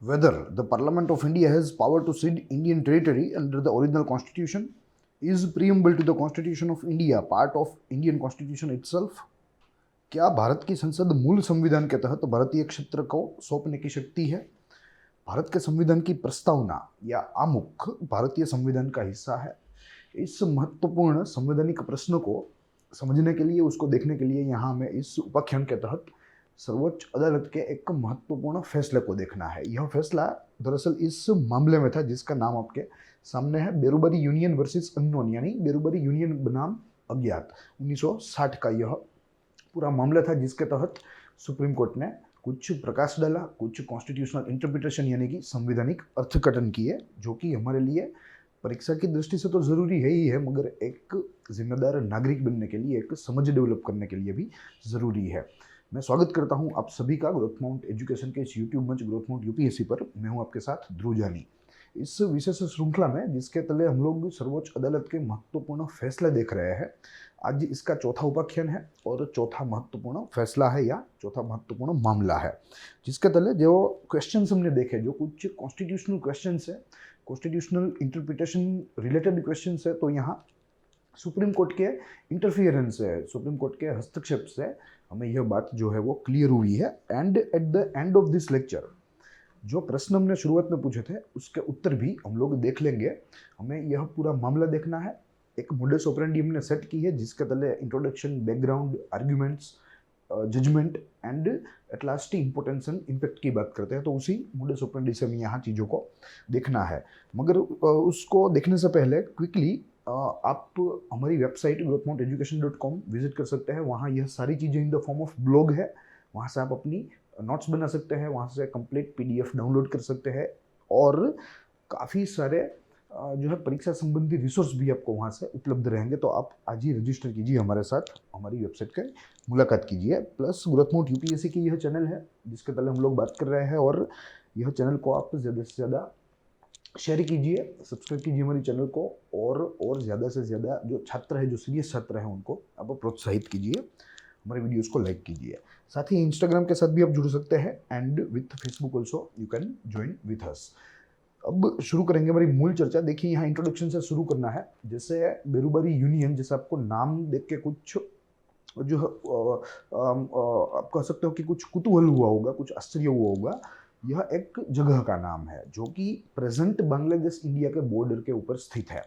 Whether the Parliament of India has power to cede Indian territory under the original constitution, is preamble to the Constitution of India part of Indian Constitution itself? क्या भारत की संसद मूल संविधान के तहत भारतीय क्षेत्र को सौंपने की शक्ति है? भारत के संविधान की प्रस्तावना या आमुख भारतीय संविधान का हिस्सा है? इस महत्वपूर्ण संवैधानिक प्रश्न को समझने के लिए, उसको देखने के लिए यहाँ हमें इस उपाख्यान के तहत सर्वोच्च अदालत के एक महत्वपूर्ण फैसले को देखना है। यह फैसला दरअसल इस मामले में था जिसका नाम आपके सामने है, बेरुबरी यूनियन वर्सेस अननोन, यानी बेरुबरी यूनियन बनाम अज्ञात। 1960 का यह पूरा मामला था जिसके तहत सुप्रीम कोर्ट ने कुछ प्रकाश डाला, कुछ कॉन्स्टिट्यूशनल इंटरप्रिटेशन यानी कि संवैधानिक अर्थकथन किए, जो कि हमारे लिए परीक्षा की दृष्टि से तो ज़रूरी है ही है, मगर एक जिम्मेदार नागरिक बनने के लिए, एक समझ डेवलप करने के लिए भी ज़रूरी है। मैं स्वागत करता हूं आप सभी का ग्रोथ माउंट एजुकेशन के इस यूट्यूब मंच ग्रोथ माउंट यूपीएससी पर। मैं हूं आपके साथ ध्रुव जानी। इस विशेष श्रृंखला में जिसके तले हम लोग सर्वोच्च अदालत के महत्वपूर्ण फैसले देख रहे हैं, आज इसका चौथा उपाख्यान है और चौथा महत्वपूर्ण फैसला है या चौथा महत्वपूर्ण मामला है, जिसके तले जो क्वेश्चंस हमने देखे, जो कुछ कॉन्स्टिट्यूशनल क्वेश्चंस है, कॉन्स्टिट्यूशनल इंटरप्रिटेशन रिलेटेड क्वेश्चंस है, तो यहाँ सुप्रीम कोर्ट के इंटरफियरेंस से, सुप्रीम कोर्ट के हस्तक्षेप से हमें यह बात जो है वो क्लियर हुई है। And at the end of this lecture जो प्रश्न हमने शुरुआत में पूछे थे उसके उत्तर भी हम लोग देख लेंगे। हमें यह पूरा मामला देखना है। एक मोडस ऑपरेंडी हमने सेट की है जिसके तले introduction, background, arguments, judgement and at last importance and impact की बात करते हैं। तो उसी मोडस ऑपरेंडी से हमें यहाँ चीज़ों को देखना है, मगर उसको देखने से पहले क्विकली आप हमारी वेबसाइट growthmounteducation.com विजिट कर सकते हैं। वहाँ यह सारी चीज़ें in the form of blog है, वहाँ से आप अपनी नोट्स बना सकते हैं, वहाँ से कंप्लीट पीडीएफ डाउनलोड कर सकते हैं और काफ़ी सारे जो है परीक्षा संबंधी रिसोर्स भी आपको वहाँ से उपलब्ध रहेंगे। तो आप आज ही रजिस्टर कीजिए हमारे साथ, हमारी वेबसाइट के मुलाकात कीजिए। प्लस ग्रोथ माउंट यूपीएससी की यह चैनल है जिसके तले हम लोग बात कर रहे हैं, और यह चैनल को आप ज़्यादा से ज़्यादा शेयर कीजिए, सब्सक्राइब कीजिए हमारे चैनल को, और ज़्यादा से ज़्यादा जो छात्र हैं, जो सीरियस छात्र हैं, उनको आप प्रोत्साहित कीजिए, हमारे वीडियोस को लाइक कीजिए। साथ ही इंस्टाग्राम के साथ भी आप जुड़ सकते हैं and with Facebook also you can join with us. अब शुरू करेंगे हमारी मूल चर्चा। देखिए यहाँ इंट्रोडक्शन से शुरू करना है। जैसे बेरुबरी यूनियन, जैसे आपको नाम देख के कुछ जो आप कह सकते हो कि कुछ कुतूहल हुआ होगा, कुछ आश्चर्य हुआ होगा। यह एक जगह का नाम है जो कि प्रेजेंट बांग्लादेश इंडिया के बॉर्डर के ऊपर स्थित है।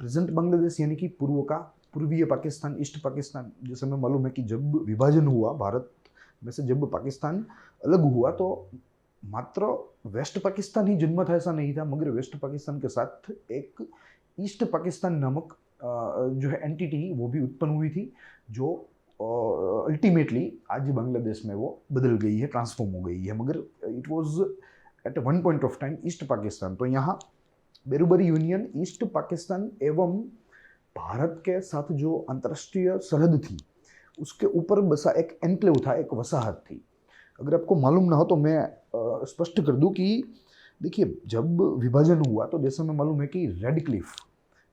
प्रेजेंट बांग्लादेश यानी कि पूर्व का पूर्वीय पाकिस्तान, ईस्ट पाकिस्तान। जैसे हमें मालूम है कि जब विभाजन हुआ भारत में से, जब पाकिस्तान अलग हुआ, तो मात्र वेस्ट पाकिस्तान ही जन्मा था ऐसा नहीं था, मगर वेस्ट पाकिस्तान के साथ एक ईस्ट पाकिस्तान नामक जो है एंटिटी वो भी उत्पन्न हुई थी, जो अल्टीमेटली आज बांग्लादेश में वो बदल गई है, ट्रांसफॉर्म हो गई है, मगर it was at one point of time east Pakistan. तो यहाँ बेरुबरी यूनियन ईस्ट पाकिस्तान एवं भारत के साथ जो अंतर्राष्ट्रीय सरहद थी उसके ऊपर बसा एक एनक्लेव था, एक वसाहत थी। अगर आपको मालूम ना हो तो मैं स्पष्ट कर दूं कि देखिए, जब विभाजन हुआ तो जैसे हमें मालूम है कि रेडक्लिफ,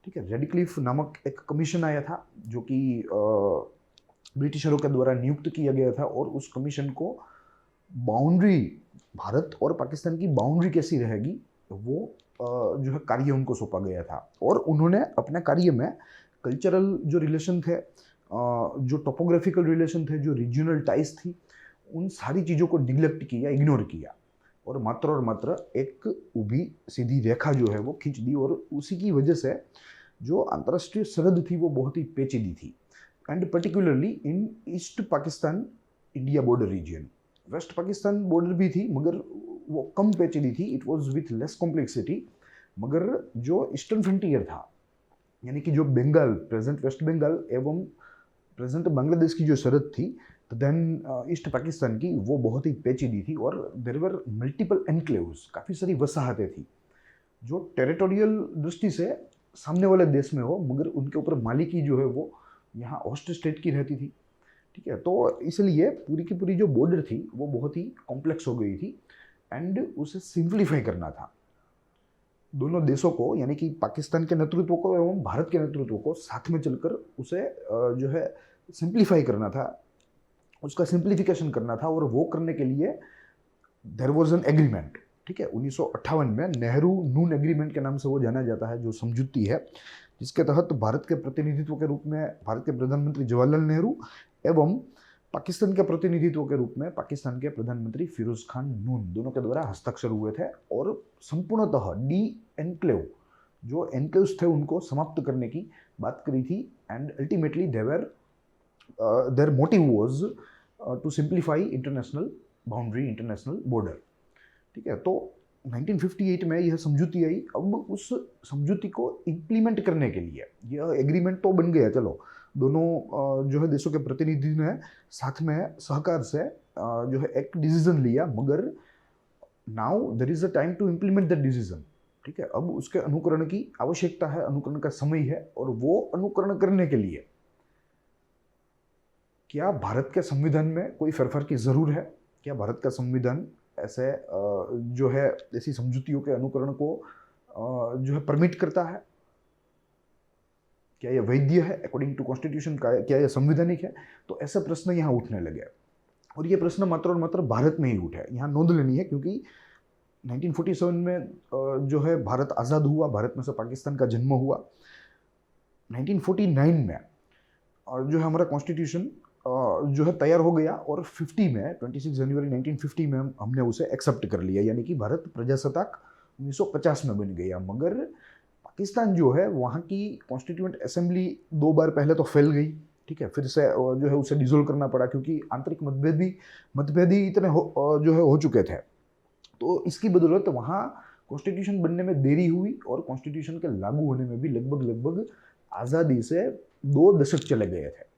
ठीक है, रेडक्लिफ नामक एक कमीशन आया था जो कि ब्रिटिशरों के द्वारा नियुक्त किया गया था, और उस कमीशन को बाउंड्री, भारत और पाकिस्तान की बाउंड्री कैसी रहेगी वो जो है कार्य उनको सौंपा गया था। और उन्होंने अपने कार्य में कल्चरल जो रिलेशन थे, जो टोपोग्राफिकल रिलेशन थे, जो रीजनल टाइज थी, उन सारी चीज़ों को निगलेक्ट किया, इग्नोर किया, और मात्र एक ऊभी सीधी रेखा जो है वो खींच दी। और उसी की वजह से जो अंतर्राष्ट्रीय सरहद थी वो बहुत ही पेचीदी थी, and particularly in east Pakistan India border region. West Pakistan border भी थी मगर वो कम पेचीदी थी, it was with less complexity. मगर जो ईस्टर्न फ्रंटियर था, यानी कि जो बंगाल, प्रेजेंट वेस्ट बंगाल एवं प्रेजेंट बांग्लादेश की जो सरहद थी, तो देन ईस्ट पाकिस्तान की, वो बहुत ही पेचीदी थी, और देयर वर मल्टीपल एनक्लेव्स, काफ़ी सारी वसाहतें थी जो टेरिटोरियल दृष्टि से सामने वाले देश में हो, मगर उनके ऊपर मालिकी जो है वो यहाँ होस्ट स्टेट की रहती थी, ठीक है। तो इसलिए पूरी की पूरी जो बॉर्डर थी वो बहुत ही कॉम्प्लेक्स हो गई थी, एंड उसे सिंप्लीफाई करना था। दोनों देशों को, यानी कि पाकिस्तान के नेतृत्व को एवं भारत के नेतृत्व को साथ में चलकर उसे जो है सिंप्लीफाई करना था, उसका सिंप्लीफिकेशन करना था। और वो करने के लिए देयर वाज एन एग्रीमेंट, ठीक है, 1958 में नेहरू नून एग्रीमेंट के नाम से वो जाना जाता है, जो समझौती है, जिसके तहत भारत के प्रतिनिधित्व के रूप में भारत के प्रधानमंत्री जवाहरलाल नेहरू एवं पाकिस्तान के प्रतिनिधित्व के रूप में पाकिस्तान के प्रधानमंत्री फिरोज खान नून दोनों के द्वारा हस्ताक्षर हुए थे, और संपूर्णतः डी एनक्लेव, जो एनक्लेव्स थे उनको समाप्त करने की बात करी थी। And ultimately their motive was to simplify international boundary, international border. ठीक है, तो 1958 में यह समझौती आई। अब उस समझौती को इम्प्लीमेंट करने के लिए, यह एग्रीमेंट तो बन गया, चलो दोनों जो है देशों के प्रतिनिधि ने साथ में सहकार से जो है एक डिसीजन लिया, मगर now there is a time to implement that decision. ठीक है, अब उसके अनुकरण की आवश्यकता है, अनुकरण का समय है, और वो अनुकरण करने के लिए क्या भारत के संविधान में कोई फेरफार की जरूर है? क्या भारत का संविधान ऐसे जो है ऐसी समझौतियों के अनुकरण को जो है परमिट करता है? क्या यह वैध है अकॉर्डिंग टू कॉन्स्टिट्यूशन? क्या यह संवैधानिक है? तो ऐसे प्रश्न यहाँ उठने लगे, और ये प्रश्न मात्र और मात्र भारत में ही उठे। यहाँ नोंद लेनी है, क्योंकि 1947 में जो है भारत आज़ाद हुआ, भारत में से पाकिस्तान का जन्म हुआ। 1949 में जो है हमारा कॉन्स्टिट्यूशन जो है तैयार हो गया, और 26 जनवरी 1950 में हमने उसे एक्सेप्ट कर लिया, यानी कि भारत प्रजासत्ताक 1950 में बन गया। मगर पाकिस्तान जो है, वहाँ की कॉन्स्टिट्यूएंट असेंबली 2 बार पहले तो फैल गई। ठीक है, फिर से जो है उसे डिसोल्व करना पड़ा, क्योंकि आंतरिक मतभेद ही इतने जो है हो चुके थे। तो इसकी बदौलत वहाँ कॉन्स्टिट्यूशन बनने में देरी हुई, और कॉन्स्टिट्यूशन के लागू होने में भी लगभग आज़ादी से 2 दशक चले गए थे।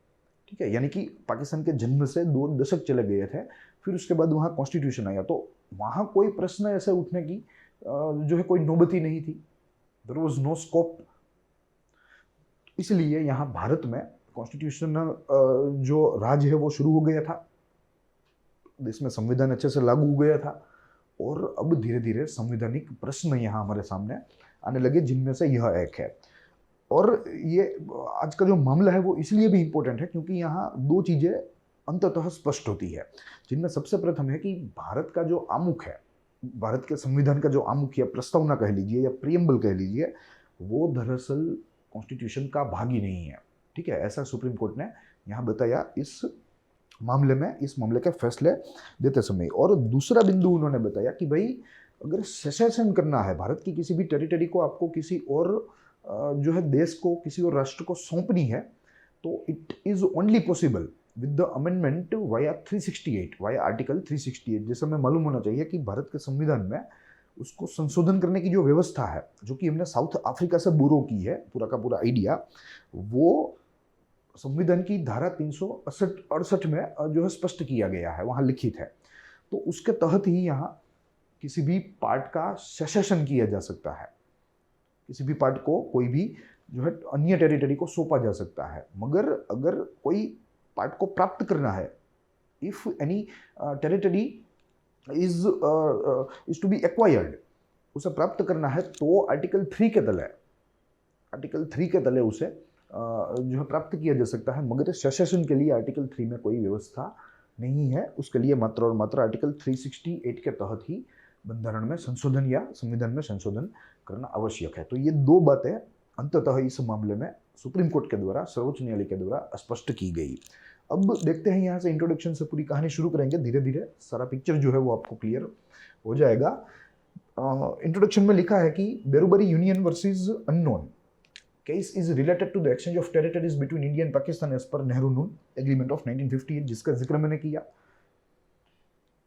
ठीक है, यानी कि पाकिस्तान के जन्म से 2 दशक चले गए थे। फिर उसके बाद वहाँ कॉन्स्टिट्यूशन आया, तो वहाँ कोई प्रश्न ऐसे उठने की जो है कोई नौबत ही नहीं थी। There was no scope. इसलिए यहाँ भारत में कॉन्स्टिट्यूशनल जो राज है वो शुरू हो गया था, देश में संविधान अच्छे से लागू हो गया था, और अब धीरे धीरे संवैधानिक प्रश्न यहाँ हमारे सामने आने लगे, जिनमें से यह एक है। और ये आज का जो मामला है वो इसलिए भी इम्पोर्टेंट है क्योंकि यहाँ 2 चीज़ें अंततः स्पष्ट होती है, जिनमें सबसे प्रथम है कि भारत का जो आमुख है, भारत के संविधान का जो आमुख या प्रस्तावना कह लीजिए या प्रियम्बल कह लीजिए, वो दरअसल कॉन्स्टिट्यूशन का भाग ही नहीं है। ठीक है, ऐसा सुप्रीम कोर्ट ने यहाँ बताया इस मामले में, इस मामले के फैसले देते समय। और दूसरा बिंदु उन्होंने बताया कि भाई अगर सेसेशन करना है, भारत की किसी भी टेरिटरी को आपको किसी और जो है देश को, किसी और राष्ट्र को सौंपनी है, तो it is only possible with the amendment via 368, via article 368। जैसे हमें मालूम होना चाहिए कि भारत के संविधान में उसको संशोधन करने की जो व्यवस्था है, जो कि हमने साउथ अफ्रीका से बोरो की है, पूरा का पूरा आइडिया, वो संविधान की धारा 368 में जो है स्पष्ट किया गया है, वहाँ लिखित है। तो उसके तहत ही यहाँ किसी भी पार्ट का सेसेशन किया जा सकता है, किसी भी पार्ट को कोई भी जो है अन्य टेरिटरी को सौंपा जा सकता है। मगर अगर कोई पार्ट को प्राप्त करना है, if any territory is to be acquired, उसे प्राप्त करना है, तो आर्टिकल 3 के तले उसे जो है प्राप्त किया जा सकता है। मगर सेसेशन के लिए आर्टिकल 3 में कोई व्यवस्था नहीं है, उसके लिए मात्र और मात्र आर्टिकल 368 के तहत ही बंधारण में संशोधन या संविधान में संशोधन करना आवश्यक है। तो ये 2 बातें अंततः इस मामले में सुप्रीम कोर्ट के द्वारा, सर्वोच्च न्यायालय के द्वारा स्पष्ट की गई। अब देखते हैं, यहाँ से इंट्रोडक्शन से पूरी कहानी शुरू करेंगे, धीरे धीरे सारा पिक्चर जो है वो आपको क्लियर हो जाएगा। इंट्रोडक्शन में लिखा है कि Berubari union versus unknown case is related to the exchange of territories between India and Pakistan as per Nehru Noon agreement of 1958, जिसका जिक्र मैंने किया।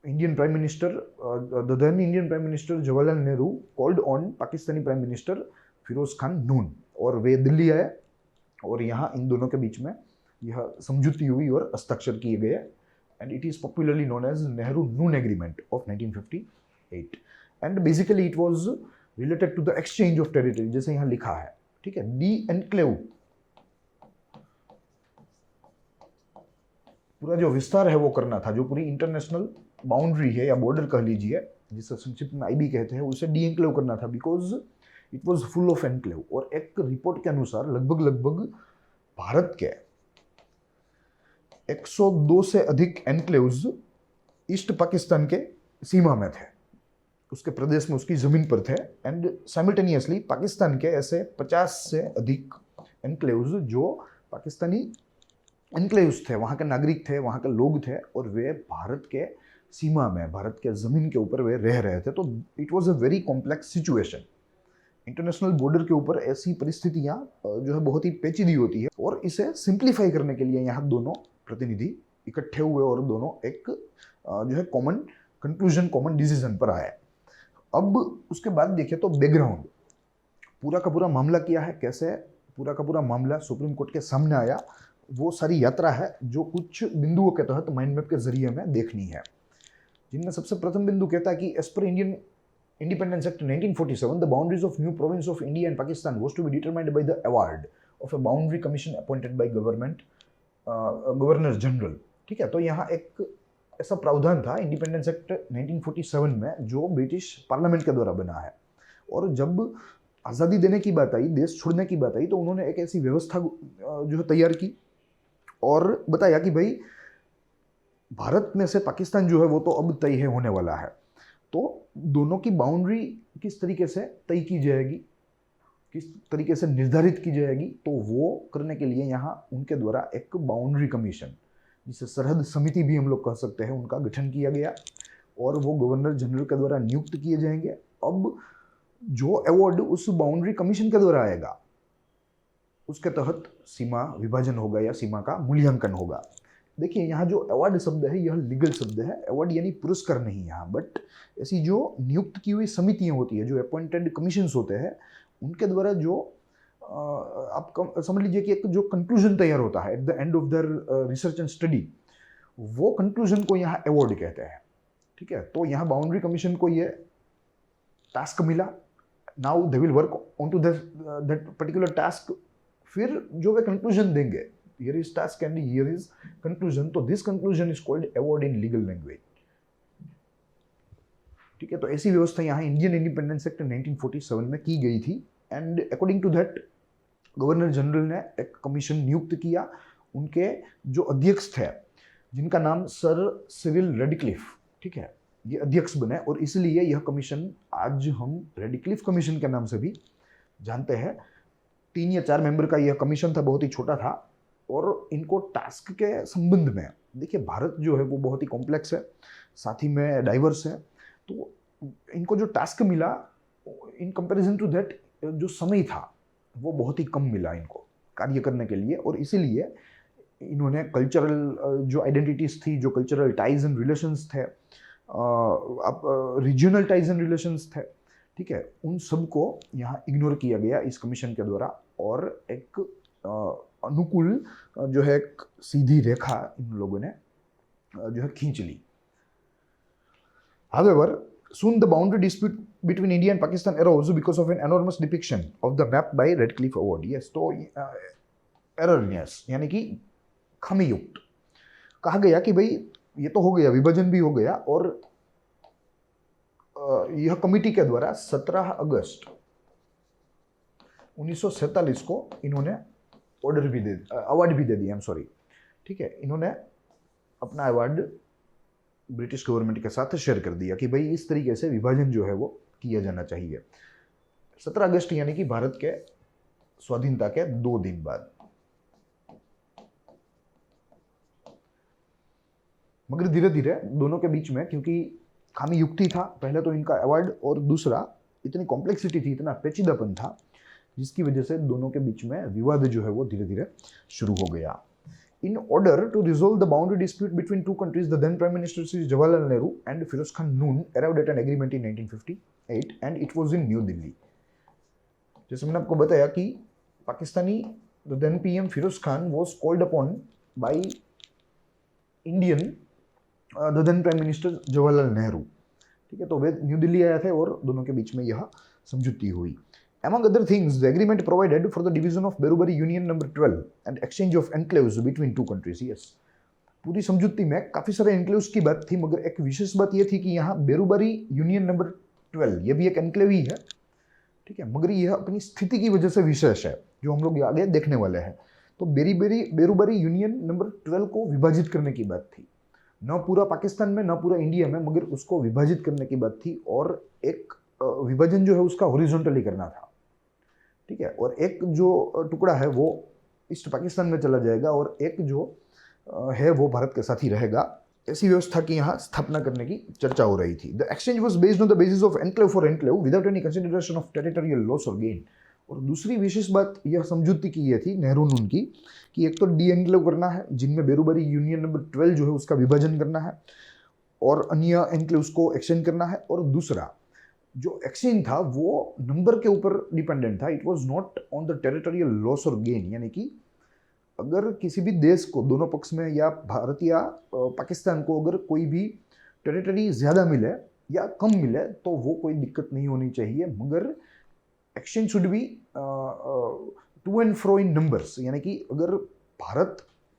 Indian Prime Minister, the then Indian Prime Minister Jawaharlal Nehru called on Pakistani prime minister Firoz Khan Noon, और वे दिल्ली आए, और यहाँ इन दोनों के बीच में यह समझौती हुई और हस्ताक्षर किए गए, and it is popularly known as Nehru Noon agreement of 1958। And basically it was related to the exchange of territory, जैसे यहाँ लिखा है। ठीक है, डी एनक्लेव, पूरा जो विस्तार है वो करना था, जो पूरी इंटरनेशनल बाउंड्री है या बॉर्डर कह लीजिए, जिसे संक्षिप्त में आईबी कहते हैं, उसे डी एनक्लेव करना था, because it was full of enclave. और एक रिपोर्ट के अनुसार लगभग भारत के 102 से अधिक एनक्लेव्स ईस्ट पाकिस्तान के सीमा में थे। उसके प्रदेश में, उसकी ज़मीन पर थे। एंड साइमल्टेनियसली पाकिस्तान के ऐसे 50 से अधिक एनक्लेव्स जो पाकिस्तानी एनक्लेव्स थे, वहाँ के नागरिक थे, वहाँ के लोग थे, और वे भारत के सीमा में, भारत के ज़मीन के ऊपर वे रह रहे थे। तो it was a very complex situation. International border के ऊपर ऐसी परिस्थितियाँ जो है बहुत ही पेचीदी होती है, और इसे सिंप्लीफाई करने के लिए यहाँ दोनों प्रतिनिधि इकट्ठे हुए और दोनों एक जो है कॉमन कंक्लूजन, कॉमन डिसीजन पर आए। अब उसके बाद देखिए तो बैकग्राउंड, पूरा का पूरा मामला क्या है, कैसे पूरा का पूरा मामला सुप्रीम कोर्ट के सामने आया, वो सारी यात्रा है जो कुछ बिंदुओं के तहत माइंड मैप के जरिए में देखनी है। जिनमें सबसे प्रथम बिंदु कहता है कि as per Indian Independence Act 1947, the boundaries of new province of India and Pakistan was to be determined by the award of a boundary commission appointed by governor general. ठीक है, तो यहाँ एक ऐसा प्रावधान था इंडिपेंडेंस एक्ट 1947 में, जो ब्रिटिश पार्लियामेंट के द्वारा बना है। और जब आज़ादी देने की बात आई, देश छोड़ने की बात आई, तो उन्होंने एक ऐसी व्यवस्था जो है तैयार की और बताया कि भाई भारत में से पाकिस्तान जो है वो तो अब तय होने वाला है, तो दोनों की बाउंड्री किस तरीके से तय की जाएगी, किस तरीके से निर्धारित की जाएगी, तो वो करने के लिए यहाँ उनके द्वारा एक बाउंड्री कमीशन, जिसे सरहद समिति भी हम लोग कह सकते हैं, उनका गठन किया गया और वो गवर्नर जनरल के द्वारा नियुक्त किए जाएंगे। अब जो अवार्ड उस बाउंड्री कमीशन के द्वारा आएगा, उसके तहत सीमा विभाजन होगा या सीमा का मूल्यांकन होगा। देखिए यहाँ जो अवार्ड शब्द है यह लीगल शब्द है, अवार्ड यानी पुरस्कार नहीं यहाँ, बट ऐसी जो नियुक्त की हुई समितियाँ होती है, जो अपॉइंटेड कमीशंस होते हैं, उनके द्वारा जो आप समझ लीजिए कि एक जो कंक्लूजन तैयार होता है at the end of the research and study, वो कंक्लूजन को यहाँ अवार्ड कहते हैं। ठीक है, तो यहाँ बाउंड्री कमीशन को ये टास्क मिला, now they will work on to that particular task. फिर जो वे कंक्लूजन देंगे, here is task and here is conclusion, तो this conclusion is called award in legal language। ठीक है, तो ऐसी व्यवस्था यहाँ इंडियन इंडिपेंडेंस एक्ट 1947 में की गई थी। And according to that governor general ने एक कमीशन नियुक्त किया। उनके जो अध्यक्ष थे, जिनका नाम सर सिरिल रेडक्लिफ, ठीक है, ये अध्यक्ष बने, और इसलिए यह कमीशन आज हम रेडक्लिफ कमीशन के नाम से भी जानते हैं। 3 या 4 मेंबर का यह कमीशन था, बहुत ही छोटा था। और इनको टास्क के संबंध में देखिए, भारत जो है वो बहुत ही कॉम्प्लेक्स है, साथ ही में डाइवर्स है, तो इनको जो टास्क मिला इन कंपैरिजन टू दैट, जो समय था वो बहुत ही कम मिला इनको कार्य करने के लिए। और इसीलिए इन्होंने कल्चरल जो आइडेंटिटीज थी, जो कल्चरल टाइज एंड रिलेशंस थे, रीजनल टाइज एंड रिलेशंस थे, ठीक है, उन सब को यहाँ इग्नोर किया गया इस कमीशन के द्वारा, और एक अनुकूल जो है एक सीधी रेखा इन लोगों ने जो है खींच ली। However, soon the boundary dispute between India and Pakistan arose because of an enormous depiction of the map by Redcliffe Award। Yes, तो erroneous यानी कि खामी युक्त कहा गया कि भाई ये तो हो गया, विभाजन भी हो गया, और यह कमिटी के द्वारा 17 अगस्त 1947 को इन्होंने ऑर्डर भी दे, अवार्ड भी दे दिया, सॉरी, ठीक है, इन्होंने अपना अवार्ड ब्रिटिश गवर्नमेंट के साथ शेयर कर दिया कि भाई इस तरीके से विभाजन जो है वो किया जाना चाहिए। 17 अगस्त यानी कि भारत के स्वाधीनता के 2 दिन बाद। मगर धीरे धीरे दोनों के बीच में, क्योंकि खामी युक्ति था, पहले तो इनका अवार्ड, और दूसरा इतनी कॉम्प्लेक्सिटी थी, इतना पेचीदापन था, जिसकी वजह से दोनों के बीच में विवाद जो है वो धीरे धीरे शुरू हो गया। In order to resolve the boundary dispute between two countries, the then Prime Minister Sri Jawaharlal Nehru and Firoz Khan Noon arrived at an agreement in 1958 and it was in New Delhi। जैसे मैंने आपको बताया कि Pakistani the then PM Firoz Khan was called upon by Indian the then Prime Minister Jawaharlal Nehru, ठीक है, तो वे new Delhi आए थे और दोनों के बीच में यह समझौती हुई। Among other things, the agreement provided for the division of Berubari Union number 12 and exchange of enclaves between two countries। Yes, पूरी समझौती में काफ़ी सारे एनक्लेव्स की बात थी, मगर एक विशेष बात यह थी कि यहाँ बेरूबारी यूनियन नंबर 12, ये भी एक एनक्लेव ही है, ठीक है, मगर यह अपनी स्थिति की वजह से विशेष है, जो हम लोग आगे देखने वाले हैं। तो बेरूबारी यूनियन नंबर 12 को विभाजित करने की बात थी। न पूरा पाकिस्तान में न पूरा इंडिया में, मगर उसको विभाजित करने की बात थी। और एक विभाजन जो है उसका हॉरिजॉन्टली करना था, ठीक है। और एक जो टुकड़ा है वो ईस्ट पाकिस्तान में चला जाएगा और एक जो है वो भारत के साथ ही रहेगा। ऐसी व्यवस्था की यहाँ स्थापना करने की चर्चा हो रही थी। The exchange was based on the basis of enclave for enclave without any consideration of territorial loss और गेन। और दूसरी विशेष बात यह समझौते की ये थी नेहरू नून की, कि एक तो डी एनक्लेव करना है जिनमें बेरूबरी यूनियन नंबर 12 जो है उसका विभाजन करना है और अन्य एनक्लेव्स को एक्सचेंज करना है। और दूसरा जो एक्सचेंज था वो नंबर के ऊपर डिपेंडेंट था, it was not on the territorial loss और गेन। यानी कि अगर किसी भी देश को, दोनों पक्ष में या भारत या पाकिस्तान को, अगर कोई भी टेरिटरी ज़्यादा मिले या कम मिले तो वो कोई दिक्कत नहीं होनी चाहिए, मगर exchange should be to and fro in numbers. यानी कि अगर भारत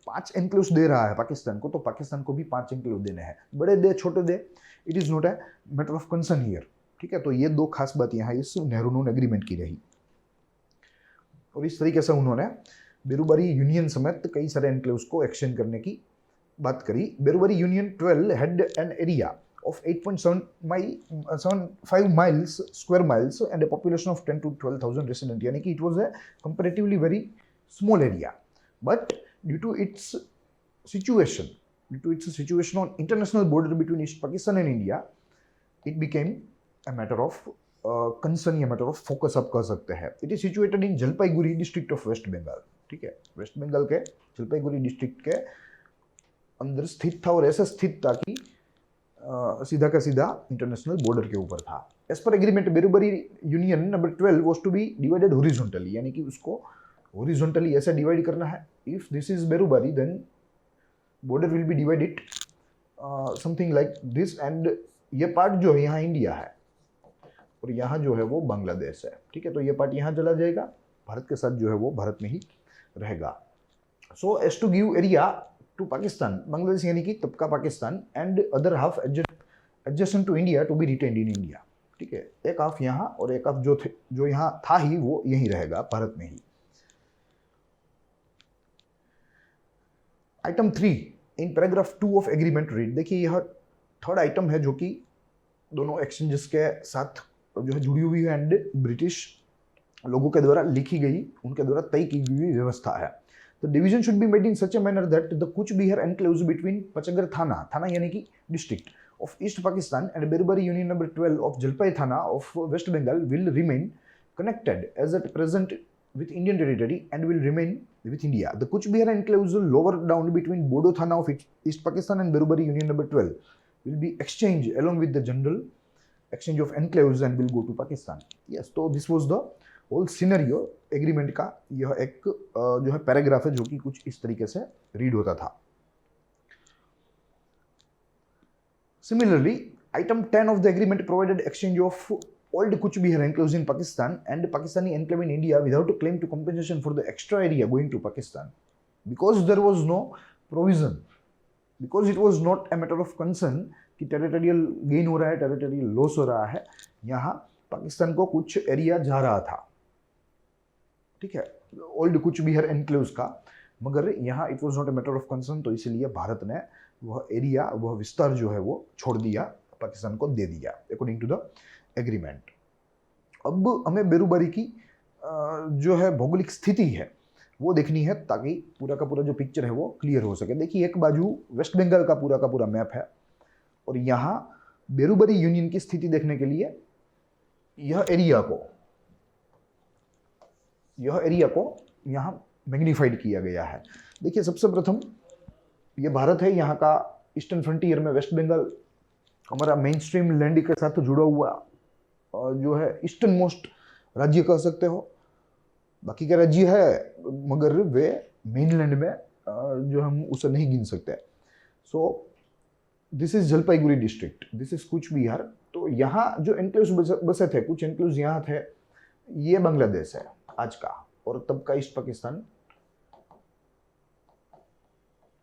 5 एनक्लेव्स दे रहा है पाकिस्तान को, तो पाकिस्तान को भी 5 एनक्लेव देने हैं, बड़े दे छोटे दे, it is not a matter of concern here, ठीक है। तो ये दो खास बात यहाँ इस नेहरू नून एग्रीमेंट की रही। और इस तरीके से उन्होंने बेरूबरी यूनियन समेत कई सारे एनक्लेव्स को एक्सचेंज करने की बात करी। Berubari union 12 had an area of 8.75 miles square miles and a population of 10 to 12,000 residents. यानी कि it was a comparatively very small area, but due to its situation on international border between East Pakistan and India, it became a matter of concern या matter of focus आप कह सकते हैं। It is situated in Jalpaiguri district of West Bengal, ठीक है। Waste Bengal के Jalpaiguri district के अंदर स्थित था और ऐसा स्थित था कि सीधा का सीधा इंटरनेशनल बॉर्डर के ऊपर था। As per agreement Berubari union number 12 was to be divided horizontally, यानी कि उसको हॉरिजॉन्टली ऐसे डिवाइड करना है। If this is Berubari then border will be divided something like this, and ये पार्ट जो है यहाँ इंडिया है और यहाँ जो है वो बांग्लादेश है, ठीक है। तो ये पार्ट यहाँ चला जाएगा, भारत के साथ जो है वो भारत में ही रहेगा। So as to give area to Pakistan, Bangladesh यानी कि तब का Pakistan, and other half adjacent to India to be retained in India, ठीक है। एक हाफ यहाँ और एक हाफ जो यहाँ था ही वो यहीं रहेगा भारत में ही। Item 3 in paragraph 2 of agreement read. देखिए यह थर्ड आइटम है जो कि दोनों एक्सचेंजेस के साथ जो है जुड़ी हुई है एंड ब्रिटिश लोगों के द्वारा लिखी गई, उनके द्वारा तय की गई व्यवस्था है। The division should be made in such a manner that the Kuch Bihar enclaves between Pachgar Thana यानी कि district of East Pakistan and Berberi Union number 12 of Jalpai Thana of West Bengal will remain connected as at present with Indian territory and will remain with India. The Kuch Bihar enclaves lower down between Bodo Thana of East Pakistan and Berberi Union number 12 will be exchanged along with the general exchange of enclaves and will go to Pakistan. Yes, so this was the whole scenario agreement का। यह एक जो है paragraph है जो कि कुछ इस तरीके से रीड होता था। Similarly item 10 of the agreement provided exchange of old Cooch Behar enclaves in Pakistan and Pakistani enclave in India without claim to compensation for the extra area going to Pakistan, because there was no provision, because it was not a matter of concern कि territorial gain हो रहा है, territorial loss हो रहा है। यहाँ पाकिस्तान को कुछ एरिया जा रहा था, ठीक है, ओल्ड कुच बिहार एनक्लेव्स का, मगर यहाँ it was not a matter of concern, तो इसीलिए भारत ने वह एरिया, वह विस्तार जो है वो छोड़ दिया, पाकिस्तान को दे दिया अकॉर्डिंग टू द एग्रीमेंट। अब हमें बेरूबरी की जो है भौगोलिक स्थिति है वो देखनी है ताकि पूरा का पूरा जो पिक्चर है वो क्लियर हो सके। देखिए एक बाजू वेस्ट बंगाल का पूरा मैप है और यहाँ बेरूबरी यूनियन की स्थिति देखने के लिए यह एरिया को यहाँ मैग्नीफाइड किया गया है। देखिए सबसे प्रथम ये भारत है, यहाँ का ईस्टर्न फ्रंटियर में वेस्ट बंगाल हमारा मेन स्ट्रीम लैंड के साथ जुड़ा हुआ जो है ईस्टर्न मोस्ट राज्य कह सकते हो। बाकी के राज्य है मगर वे मेनलैंड में जो हम उसे नहीं गिन सकते। So this is Jalpaiguri district, this is कुछ बिहार। तो यहाँ जो एनक्लेव्स बसे थे, कुछ एनक्लेव्स यहाँ थे, ये बांग्लादेश है आज का और तब का east Pakistan,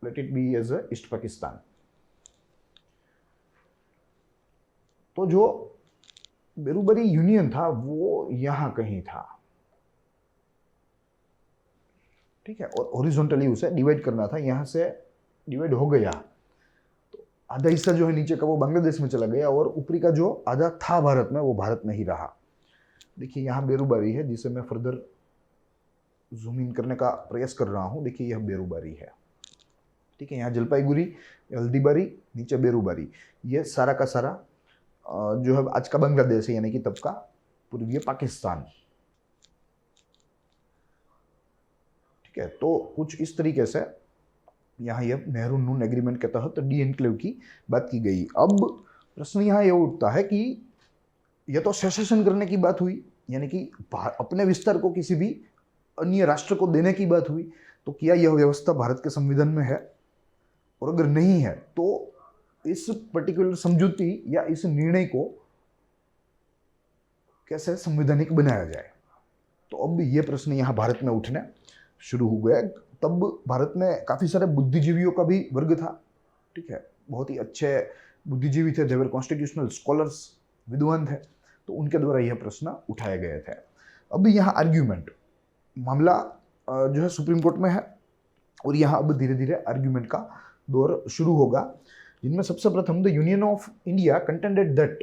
let it be as east Pakistan. तो जो बेरूबरी यूनियन था वो यहां कहीं था, ठीक है, और हॉरिजॉन्टली उसे डिवाइड करना था, यहां से डिवाइड हो गया। तो आधा हिस्सा जो है नीचे का वो बांग्लादेश में चला गया और ऊपरी का जो आधा था भारत में वो भारत में ही रहा। देखिए यहाँ बेरूबारी है जिसे मैं फर्दर जूम इन करने का प्रयास कर रहा हूँ। देखिए यह बेरूबारी है, ठीक है। यहाँ जलपाईगुड़ी, हल्दीबारी, नीचे बेरूबारी, ये सारा का सारा जो है आज का बांग्लादेश है, यानी कि तब का पूर्वीय पाकिस्तान, ठीक है। तो कुछ इस तरीके से यहाँ यह नेहरू नून एग्रीमेंट के तहत डी एनक्लेव की बात की गई। अब प्रश्न यहाँ यह उठता है कि यह तो सेसेशन करने की बात हुई, यानी कि अपने विस्तार को किसी भी अन्य राष्ट्र को देने की बात हुई, तो क्या यह व्यवस्था भारत के संविधान में है? और अगर नहीं है तो इस पर्टिकुलर समझौती या इस निर्णय को कैसे संवैधानिक बनाया जाए? तो अब ये प्रश्न यहाँ भारत में उठने शुरू हो गया। तब भारत में काफ़ी सारे बुद्धिजीवियों का भी वर्ग था, ठीक है। बहुत ही अच्छे बुद्धिजीवी थे, देवर कॉन्स्टिट्यूशनल स्कॉलर्स, विद्वान थे, तो उनके द्वारा यह प्रश्न उठाए गए थे। अब यहाँ आर्ग्यूमेंट मामला जो है सुप्रीम कोर्ट में है और यहाँ अब धीरे धीरे आर्ग्यूमेंट का दौर शुरू होगा, जिनमें सबसे प्रथम the union of India contended that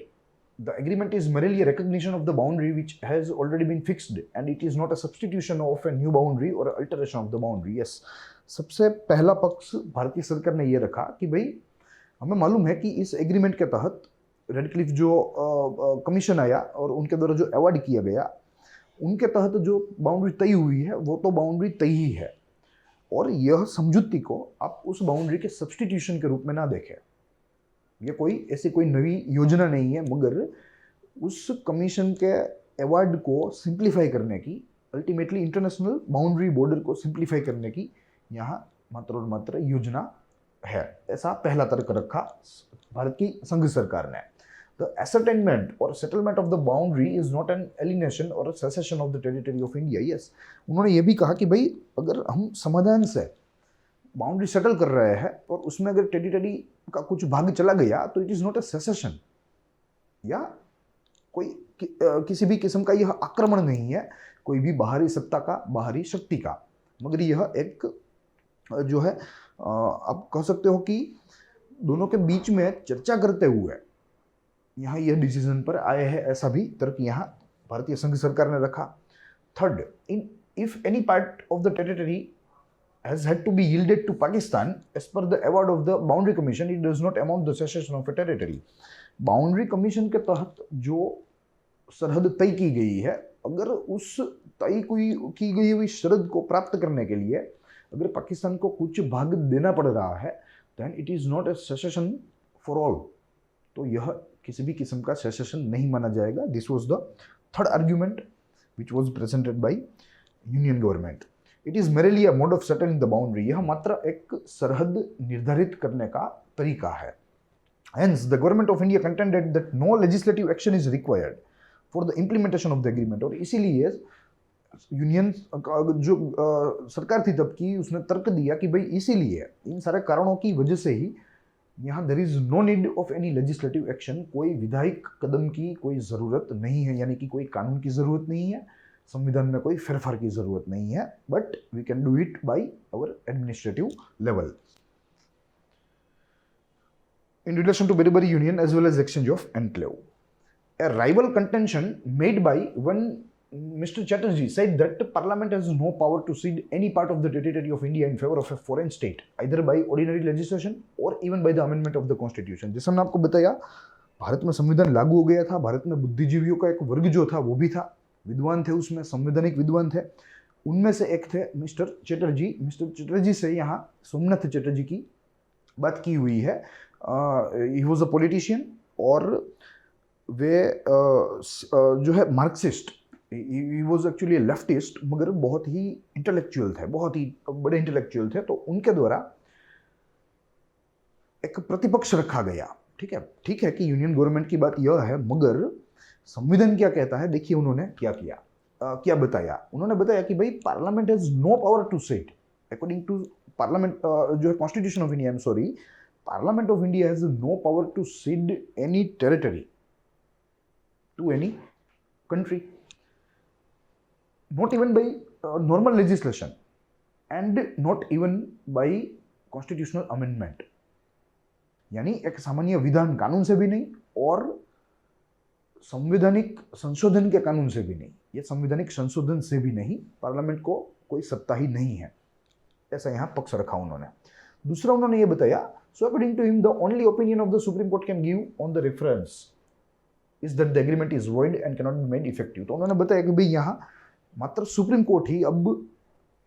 the agreement is merely a recognition of the boundary which has already been fixed and it is not a substitution of a new boundary or alteration of the boundary. Yes, सबसे पहला पक्ष भारतीय सरकार ने ये रखा कि भाई हमें मालूम है कि इस एग्रीमेंट के तहत रेडक्लिफ जो कमीशन आया और उनके द्वारा जो अवार्ड किया गया, उनके तहत जो बाउंड्री तय हुई है वो तो बाउंड्री तय ही है, और यह समझौती को आप उस बाउंड्री के सब्सटीट्यूशन के रूप में ना देखें। ये कोई ऐसी कोई नई योजना नहीं है, मगर उस कमीशन के अवार्ड को सिंप्लीफाई करने की, अल्टीमेटली इंटरनेशनल बाउंड्री बॉर्डर को सिंप्लीफाई करने की यहाँ मात्र और मात्र योजना है। ऐसा पहला तर्क रखा भारत की संघ सरकार ने। द एसरटेनमेंट और settlement of the boundary is not an alienation और cession of the territory of India. Yes, उन्होंने ये भी कहा कि भाई अगर हम समाधान से बाउंड्री सेटल कर रहे हैं और उसमें अगर टेरिटरी का कुछ भाग चला गया तो it is not a cessation या कोई किसी भी किस्म का यह आक्रमण नहीं है कोई भी बाहरी सत्ता का, बाहरी शक्ति का, मगर यह एक जो है आप कह सकते हो कि दोनों के बीच में चर्चा करते हुए यहाँ यह डिसीजन पर आए हैं, ऐसा भी तर्क यहाँ भारतीय संघ सरकार ने रखा। Third, if any part of the territory has had to be yielded to Pakistan as per the award of the Boundary Commission, it does not amount the cession of a territory. Boundary commission के तहत जो सरहद तय की गई है, अगर उस तय की गई हुई सरहद को प्राप्त करने के लिए अगर पाकिस्तान को कुछ भाग देना पड़ रहा है, then it is not a secession for all. तो यह किसी भी किस्म का सेसेशन नहीं माना जाएगा। This was the third argument which was presented by union government. It is merely a mode of settling the boundary. यह मात्र एक सरहद निर्धारित करने का तरीका है। Hence the government of India contended that no legislative action is required for the implementation of the agreement. और इसीलिए यूनियन जो सरकार थी तब की, उसने तर्क दिया कि भाई इसीलिए इन सारे कारणों की वजह से ही यहाँ there is no need of any legislative action, कोई विधायिक कदम की कोई ज़रूरत नहीं है, यानी कि कोई कानून की ज़रूरत नहीं है, संविधान में कोई फेरफार की जरूरत नहीं है, but we can do it by our administrative level. In relation to Beriberi Union as well as exchange of enclave, a rival contention made by one Mr. Chatterjee said that Parliament has no power to cede any part of the territory of India in favor of a foreign state, either by ordinary legislation or even by the amendment of the Constitution. जैसा मैंने आपको बताया, भारत में संविधान लागू हो गया था, भारत में बुद्धिजीवियों का एक वर्ग जो था वो भी था, विद्वान थे, उसमें संवैधानिक विद्वान थे, उनमें से एक थे मिस्टर चैटर्जी। मिस्टर चैटर्जी से यहाँ सोमनाथ चैटर्जी की बात की हुई है। ही वॉज अ पॉलिटिशियन और वे जो है Marxist, he was actually leftist, मगर बहुत ही इंटेलेक्चुअल थे, बहुत ही बड़े इंटेलेक्चुअल थे। तो उनके द्वारा एक प्रतिपक्ष रखा गया। ठीक है कि यूनियन गवर्नमेंट की बात यह है, मगर संविधान क्या कहता है? देखिए उन्होंने क्या किया, क्या बताया। उन्होंने बताया कि भाई parliament has no power to set, according to parliament जो है constitution of India, I am sorry, parliament of India has no power to cede any territory to any country, not even by normal legislation and not even by constitutional amendment. यानी एक सामान्य विधान कानून से भी नहीं और संवैधानिक संशोधन के कानून से भी नहीं, ये संवैधानिक संशोधन से भी नहीं, पार्लियामेंट को कोई सत्ता ही नहीं है, ऐसा यहाँ पक्ष रखा उन्होंने। दूसरा उन्होंने ये बताया, so according to him the only opinion of the supreme court can give on the reference is that the agreement is void and can not be made effective. तो उन्होंने बताया कि भाई यहाँ मात्र सुप्रीम कोर्ट ही अब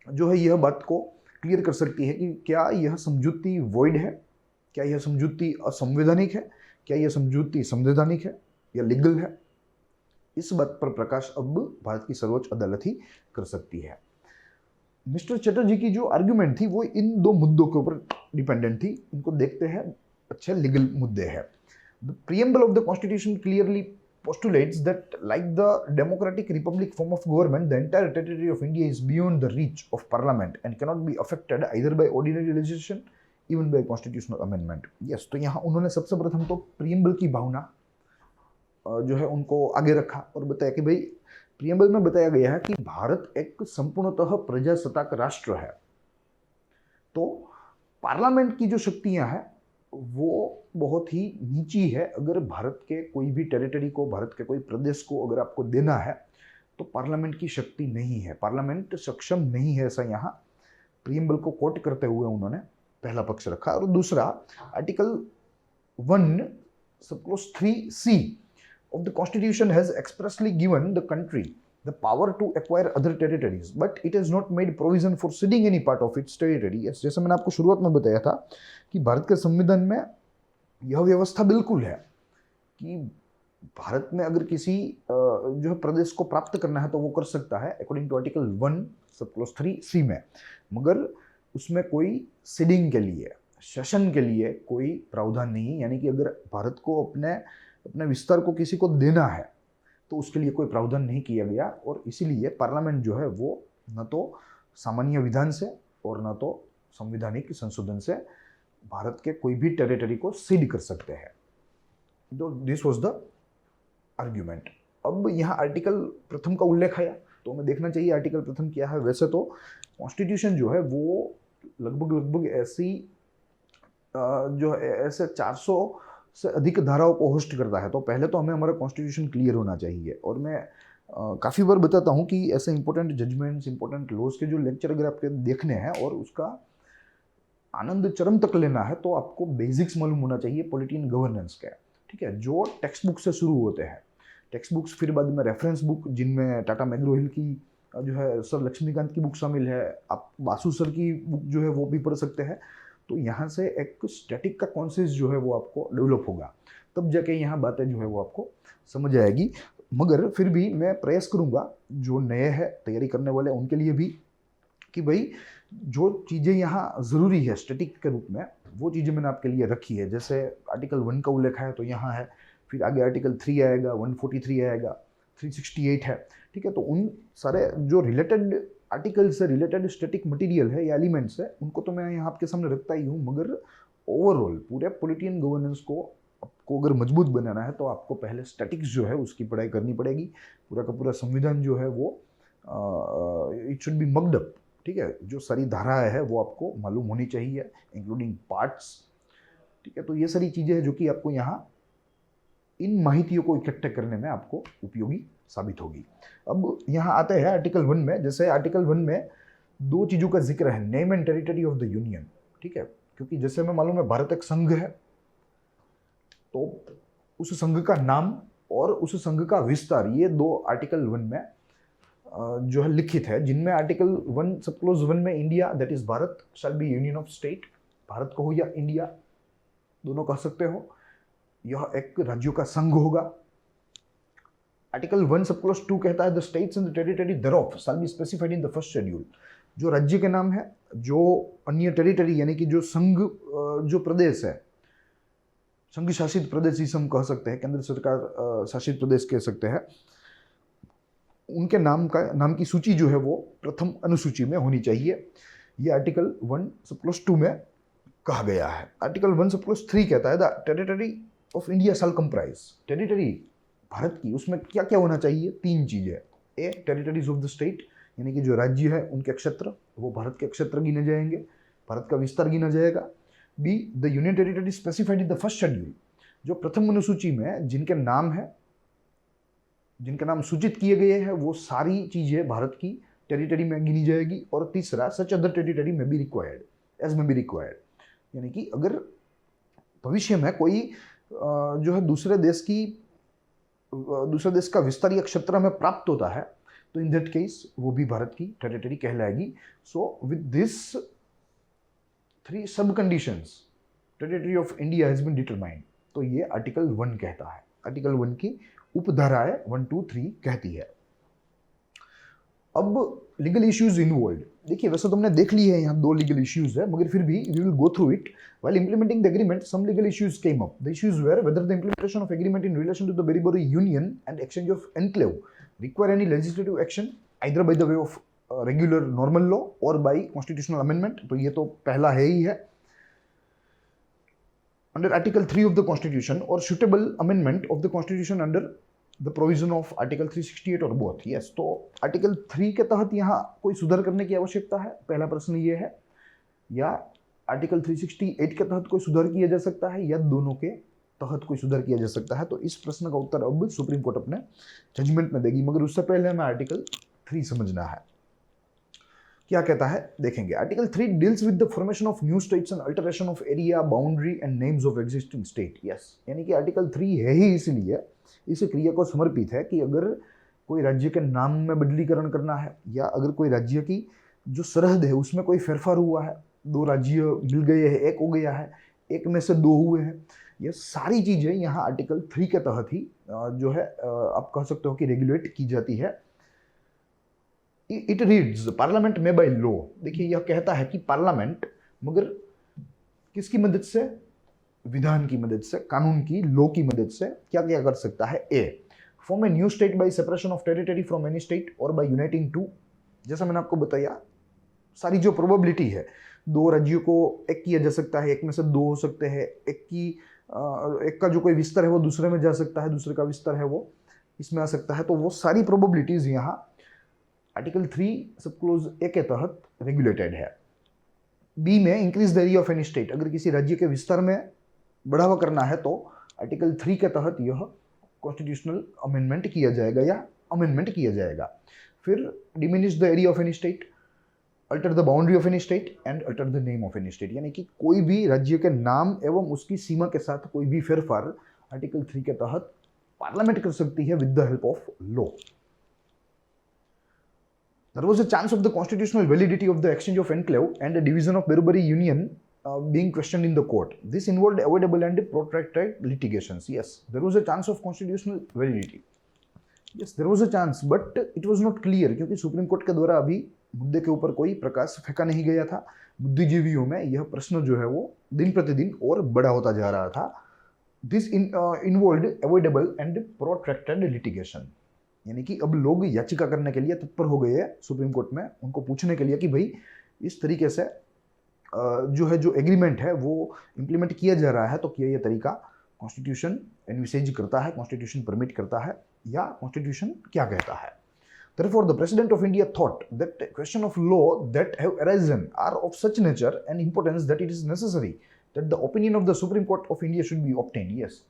जो है यह बात को क्लियर कर सकती है कि क्या यह समझौती वॉइड है, क्या यह समझौती असंवैधानिक है, क्या यह समझौती संवैधानिक है या लीगल है। इस बात पर प्रकाश अब भारत की सर्वोच्च अदालत ही कर सकती है। मिस्टर चटर्जी की जो आर्ग्यूमेंट थी वो इन दो मुद्दों के ऊपर डिपेंडेंट थी। इनको देखते हैं अच्छे लीगल मुद्दे हैं। The preamble of the constitution clearly postulates that like the democratic republic form of government, the entire territory of India is beyond the reach of parliament and cannot be affected either by ordinary legislation even by constitutional amendment. Yes, तो यहाँ उन्होंने सबसे प्रथम तो preamble की भावना जो है उनको आगे रखा और बताया कि भाई प्रीएम्बल में बताया गया है कि भारत एक संपूर्णतः प्रजासत्ताक राष्ट्र है, तो पार्लियामेंट की जो शक्तियां हैं वो बहुत ही नीची है। अगर भारत के कोई भी टेरिटरी को, भारत के कोई प्रदेश को अगर आपको देना है तो पार्लियामेंट की शक्ति नहीं है, पार्लियामेंट सक्षम नहीं है, ऐसा यहाँ प्रीएम्बल को कोट करते हुए उन्होंने पहला पक्ष रखा। और दूसरा, article 1 sub clause 3C of the constitution has expressly given the country the power to acquire other territories, but it has not made provision for ceding any part of its territory. Yes, जैसे मैंने आपको शुरुआत में बताया था कि भारत के संविधान में यह व्यवस्था बिल्कुल है कि भारत में अगर किसी जो है प्रदेश को प्राप्त करना है तो वो कर सकता है according to article 1 sub clause 3C में, मगर उसमें कोई सीडिंग के लिए, सेशन के लिए कोई प्रावधान नहीं। यानी कि अगर भारत को अपने विस्तार को किसी को देना है तो उसके लिए कोई प्रावधान नहीं किया गया, और इसीलिए पार्लियामेंट जो है वो न तो सामान्य विधान से और न तो संवैधानिक संशोधन से भारत के कोई भी टेरिटरी को सीड कर सकते हैं। तो दिस वाज द आर्ग्यूमेंट। अब यहाँ आर्टिकल प्रथम का उल्लेख आया तो हमें देखना चाहिए आर्टिकल प्रथम क्या है। वैसे तो कॉन्स्टिट्यूशन जो है वो लगभग ऐसी जो है ऐसे 400 से अधिक धाराओं को होस्ट करता है, तो पहले तो हमें हमारा कॉन्स्टिट्यूशन क्लियर होना चाहिए। और मैं काफ़ी बार बताता हूँ कि ऐसे इंपॉर्टेंट जजमेंट्स, इंपॉर्टेंट लॉज के जो लेक्चर अगर आपके देखने हैं और उसका आनंद चरम तक लेना है तो आपको बेसिक्स मालूम होना चाहिए पॉलिटिकल गवर्नेंस के, ठीक है, जो टेक्स्ट बुक से शुरू होते हैं। टेक्स्ट बुक्स, फिर बाद में रेफरेंस बुक जिनमें टाटा मैग्रो हिल की जो है सर लक्ष्मीकांत की बुक शामिल है, आप बासु सर की बुक जो है वो भी पढ़ सकते हैं। तो यहाँ से एक स्टैटिक का कॉन्सेप्ट जो है वो आपको डेवलप होगा, तब जाके यहाँ बातें जो है वो आपको समझ आएगी। मगर फिर भी मैं प्रयास करूँगा जो नए हैं तैयारी करने वाले उनके लिए भी कि भाई जो चीज़ें यहाँ ज़रूरी है स्टैटिक के रूप में वो चीज़ें मैंने आपके लिए रखी है। जैसे आर्टिकल 1 का उल्लेख है तो यहाँ है, फिर आगे आर्टिकल 3 आएगा, 143 आएगा, 368 है, ठीक है। तो उन सारे जो रिलेटेड आर्टिकल से रिलेटेड स्टैटिक मटेरियल है या एलिमेंट्स है उनको तो मैं यहाँ आपके सामने रखता ही हूँ, मगर ओवरऑल पूरे पॉलिटिकल गवर्नेंस को आपको अगर मजबूत बनाना है तो आपको पहले स्टैटिक्स जो है उसकी पढ़ाई करनी पड़ेगी। पूरा का पूरा संविधान जो है वो इट शुड बी मक्ड अप, ठीक है, जो सारी धाराएं है वो आपको मालूम होनी चाहिए इंक्लूडिंग पार्ट्स, ठीक है। तो ये सारी चीज़ें हैं जो कि आपको यहाँ इन माहितियों को इकट्ठे करने में आपको उपयोगी साबित होगी। अब यहाँ आते हैं आर्टिकल 1 में। जैसे आर्टिकल 1 में दो चीज़ों का जिक्र है, name and territory of the union, ठीक है, क्योंकि जैसे हमें मालूम है भारत एक संघ है, तो उस संघ का नाम और उस संघ का विस्तार, ये दो आर्टिकल 1 में जो है लिखित है, जिनमें आर्टिकल 1 सब क्लोज 1 में India that is Bharat shall be union of state, Bharat को हो या इंडिया दोनों कह सकते हो, यह एक राज्यों का संघ होगा। आर्टिकल 1 सब क्लोज 2 कहता है the states and the territory thereof shall be specified in the first schedule। जो राज्य के नाम है, जो अन्य टेरिटरी यानी कि जो संघ जो प्रदेश है, संघ शासित प्रदेश जिसे हम कह सकते हैं, केंद्र सरकार शासित प्रदेश कह सकते हैं, उनके नाम की सूची जो है वो प्रथम अनुसूची में होनी चाहिए। ये आर्टिकल 1 सब क्लोज 2 में कहा गया है। आर्टिकल 1 सब क्लोज 3 कहता है the territory of India shall comprise, territory Bharat की उसमें क्या क्या होना चाहिए, 3 चीज़ें। ए, टेरिटरीज ऑफ द स्टेट यानी कि जो राज्य है उनके क्षेत्र, वो भारत के क्षेत्र गिने जाएंगे, भारत का विस्तार गिना जाएगा। B, the union territory specified in the first schedule, जो प्रथम अनुसूची में जिनके नाम है, जिनके नाम सूचित किए गए हैं, वो सारी चीजें भारत की टेरिटरी में गिनी जाएगी। और तीसरा, सच अदर टेरिटरी में बी रिक्वायर्ड एज में बी रिक्वायर्ड, यानी कि अगर भविष्य में कोई जो है दूसरे देश का विस्तार या क्षेत्र में प्राप्त होता है, तो इन दैट केस वो भी भारत की टेरिटरी कहलाएगी। So with this 3 sub conditions territory of India has been determined. तो ये आर्टिकल 1 कहता है, आर्टिकल 1 की उपधाराएं 1, 2, 3 कहती है। अब लीगल इश्यूज इन्वॉल्व, देखिए वैसे तो हमने देख ली है, यहाँ 2 लीगल इश्यूज है, मगर फिर भी we will go through it. While implementing the agreement, some legal issues came up. The issues were whether the implementation of agreement in relation to the Berubari union and exchange of enclave require any legislative action either by the way of regular normal law or by constitutional amendment. तो ये तो पहला है ही है, under article 3 of the constitution or suitable amendment of the constitution under the provision of article 368 और both. Yes, तो article 3 के तहत यहाँ कोई सुधार करने की आवश्यकता है, पहला प्रश्न ये है, या आर्टिकल 368 के तहत कोई सुधार किया जा सकता है, या दोनों के तहत कोई सुधार किया जा सकता है। तो इस प्रश्न का उत्तर अब सुप्रीम कोर्ट अपने जजमेंट में देगी, मगर उससे पहले हमें आर्टिकल 3 समझना है क्या कहता है, देखेंगे। Article 3 deals with the formation of new states and alteration of area, boundary and names of existing state. Yes, यानी कि आर्टिकल 3 है ही इसलिए, इस क्रिया को समर्पित है कि अगर कोई राज्य के नाम में बदलीकरण करना है, या अगर कोई राज्य की जो सरहद है उसमें कोई फेरफार हुआ है, 2 राज्य मिल गए हैं, 1 हो गया है, 1 में से 2 हुए हैं, ये सारी चीजें यहाँ आर्टिकल 3 के तहत ही जो है आप कह सकते हो कि रेगुलेट की जाती है। इट रीड्स पार्लियामेंट में बाय लॉ, देखिए यह कहता है कि पार्लियामेंट, मगर किसकी मदद से, विधान की मदद से, कानून की, लॉ की मदद से क्या क्या कर सकता है। A, form a new state by separation of territory from any state or by uniting two, जैसा मैंने आपको बताया सारी जो प्रोबेबिलिटी है, 2 राज्यों को एक किया जा सकता है, 1 में से 2 हो सकते हैं, एक का जो कोई विस्तार है वो दूसरे में जा सकता है, दूसरे का विस्तार है वो इसमें आ सकता है। तो वो सारी प्रोबेबिलिटीज यहाँ आर्टिकल 3 सब क्लोज ए के तहत रेगुलेटेड है। बी में increase the area of any state, अगर किसी राज्य के विस्तार में बढ़ावा करना है तो आर्टिकल 3 के तहत यह कॉन्स्टिट्यूशनल अमेंडमेंट किया जाएगा या अमेंडमेंट किया जाएगा। फिर diminish the area of any state, alter the boundary of any state and alter the name of any state, यानी कि कोई भी राज्य के नाम एवं उसकी सीमा के साथ कोई भी फेरफार आर्टिकल 3 के तहत पार्लियामेंट कर सकती है with the help of law. There was a chance of the constitutional validity of the exchange of enclave and the division of Berubari Union being questioned in the court. This involved avoidable and protracted litigations. Yes, there was a chance of constitutional validity. Yes, there was a chance, but it was not clear, क्योंकि supreme court के द्वारा अभी मुद्दे के ऊपर कोई प्रकाश फेंका नहीं गया था। बुद्धिजीवियों में यह प्रश्न जो है वो दिन प्रतिदिन और बड़ा होता जा रहा था। This involved avoidable and protracted litigation. यानी कि अब लोग याचिका करने के लिए तत्पर हो गए हैं सुप्रीम कोर्ट में, उनको पूछने के लिए कि भाई इस तरीके से जो है जो एग्रीमेंट है वो इम्प्लीमेंट किया जा रहा है, तो क्या ये तरीका कॉन्स्टिट्यूशन एनविसेज करता है, कॉन्स्टिट्यूशन परमिट करता है, या कॉन्स्टिट्यूशन क्या कहता है। Therefore, the President of India thought that question of law that have arisen are of such nature and importance that it is necessary that the opinion of the Supreme Court of India should be obtained. Yes,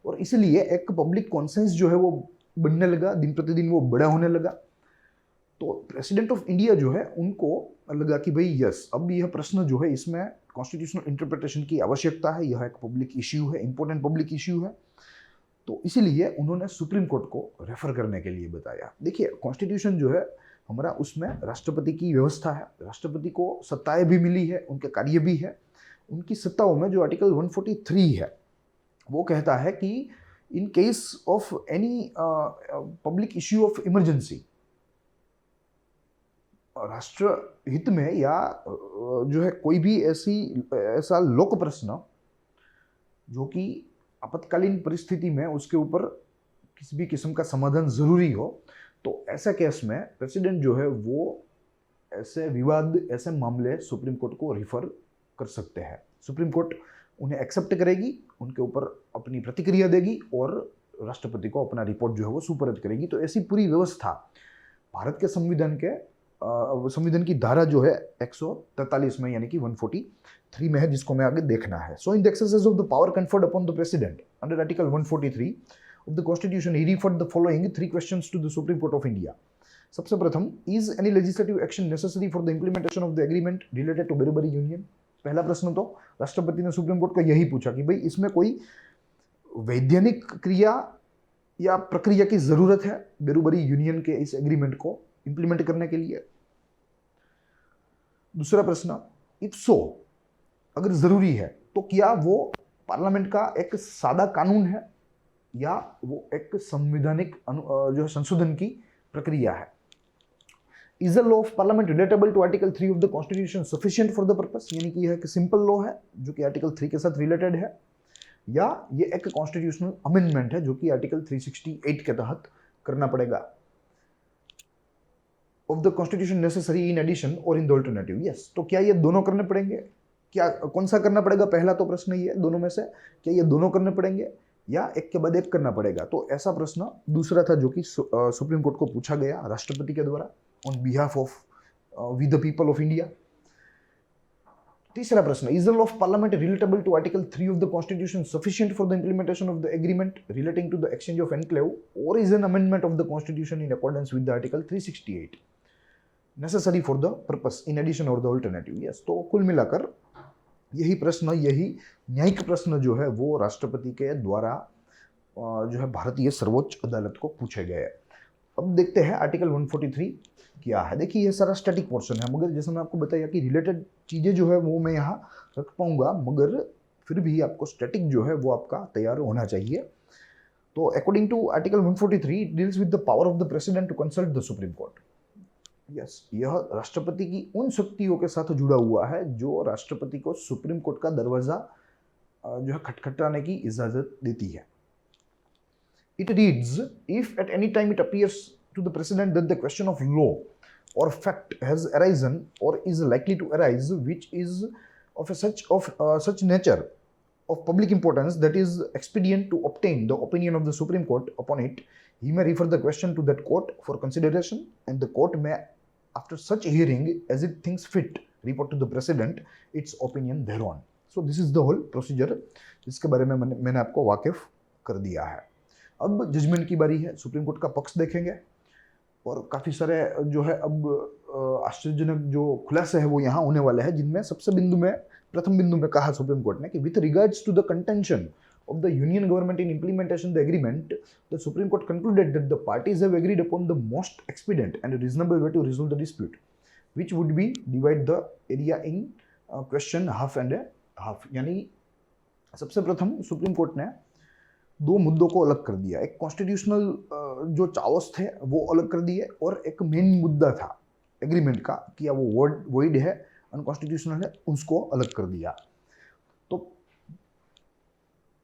और इसलिए एक public conscience जो है वो बनने लगा, दिन प्रतिदिन वो बड़ा होने लगा। तो प्रेसिडेंट ऑफ इंडिया जो है उनको लगा कि भाई यस, अब यह प्रश्न जो है इसमें कॉन्स्टिट्यूशनल इंटरप्रिटेशन की आवश्यकता है, यह एक पब्लिक इश्यू है, इंपॉर्टेंट पब्लिक इश्यू है। तो इसीलिए उन्होंने सुप्रीम कोर्ट को रेफर करने के लिए बताया। देखिए कॉन्स्टिट्यूशन जो है हमारा, उसमें राष्ट्रपति की व्यवस्था है, राष्ट्रपति को सत्ताएं भी मिली है, उनके कार्य भी है। उनकी सत्ताओं में जो आर्टिकल 143 है वो कहता है कि in case of any public issue of emergency, राष्ट्र हित में या जो है कोई भी ऐसा लोक प्रश्न जो कि आपातकालीन परिस्थिति में उसके ऊपर किसी भी किस्म का समाधान जरूरी हो, तो ऐसा केस में प्रेसिडेंट जो है वो ऐसे विवाद, ऐसे मामले सुप्रीम कोर्ट को रिफर कर सकते हैं। सुप्रीम कोर्ट उन्हें एक्सेप्ट करेगी, उनके ऊपर अपनी प्रतिक्रिया देगी और राष्ट्रपति को अपना रिपोर्ट जो है वो सुपुर्द करेगी। तो ऐसी पूरी व्यवस्था भारत के संविधान की धारा जो है 143 में, यानी कि 143 3 में है, जिसको मैं आगे देखना है. So in the exercise of the power conferred upon the president under article 143 of the constitution he referred the following 3 questions to the supreme Court of India. सबसे प्रथम, is any legislative action necessary for the implementation of the agreement related to Berubari union. पहला प्रश्न तो राष्ट्रपति ने supreme court को यही पूछा कि भाई इसमें कोई वैधानिक क्रिया या प्रक्रिया की जरूरत है बेरोबरी यूनियन के इस एग्रीमेंट को इंप्लीमेंट करने के लिए. दूसरा प्रश्न, इफ सो, अगर जरूरी है तो क्या वो पार्लियामेंट का एक सादा कानून है या वो एक संवैधानिक जो है संशोधन की प्रक्रिया है. Is the law of parliament relatable to article 3 of the constitution sufficient for the purpose, यानी कि यह एक सिंपल लॉ है जो कि आर्टिकल 3 के साथ रिलेटेड है, या ये एक कॉन्स्टिट्यूशनल अमेंडमेंट है जो कि आर्टिकल 368 के तहत करना पड़ेगा. Of the constitution necessary in addition और इन द अल्टरनेटिव. यस, तो क्या ये दोनों करने पड़ेंगे? क्या कौन सा करना पड़ेगा? पहला तो प्रश्न ये दोनों में से, क्या ये दोनों करने पड़ेंगे या एक के बाद एक करना पड़ेगा? तो ऐसा प्रश्न दूसरा था जो कि सुप्रीम कोर्ट को पूछा गया राष्ट्रपति के द्वारा on behalf of we the people of India. तीसरा प्रश्न, is the law of parliament relatable to article 3 of the constitution sufficient for the implementation of the agreement relating to the exchange of enclave or is an amendment of the constitution in accordance with the article 368 necessary for the purpose in addition or the alternative. Yes, तो कुल मिलाकर यही प्रश्न, यही न्यायिक प्रश्न जो है वो राष्ट्रपति के द्वारा जो है भारतीय सर्वोच्च अदालत को पूछे गए. अब देखते हैं आर्टिकल 143 क्या है. देखिए ये सारा स्टैटिक पोर्शन है, मगर जैसे मैं आपको बताया कि रिलेटेड चीज़ें जो है वो मैं यहाँ रख पाऊंगा, मगर फिर भी आपको स्टैटिक जो है वो आपका तैयार होना चाहिए. तो according to article 143 it deals with the power of the president to consult the supreme court. Yes, यह राष्ट्रपति की उन शक्तियों के साथ जुड़ा हुआ है जो राष्ट्रपति को सुप्रीम कोर्ट का दरवाजा जो है खटखटाने की इजाजत देती है. It reads, if at any time it appears to the president that the question of law or fact has arisen or is likely to arise which is of such nature of public importance that is expedient to obtain the opinion of the Supreme Court upon it, he may refer the question to that court for consideration and the court may, after such hearing as it thinks fit, report to the president its opinion thereon. So this is the whole procedure जिसके बारे में मैंने आपको वाकिफ कर दिया है. अब जजमेंट की बारी है, सुप्रीम कोर्ट का पक्ष देखेंगे और काफ़ी सारे जो है अब आश्चर्यजनक जो खुलासे है वो यहाँ होने वाले हैं, जिनमें प्रथम बिंदु में कहा सुप्रीम कोर्ट ने कि with regards to the contention of the union government in implementation the agreement, the supreme Court concluded that the parties have agreed upon the most expedient and reasonable way to resolve the dispute which would be divide the area in question half and half. यानी सबसे प्रथम supreme court ने दो मुद्दों को अलग कर दिया. एक कॉन्स्टिट्यूशनल जो चावस थे वो अलग कर दिए और एक मेन मुद्दा था एग्रीमेंट का कि या वो वॉइड है, अनकॉन्स्टिट्यूशनल है, उसको अलग कर दिया. तो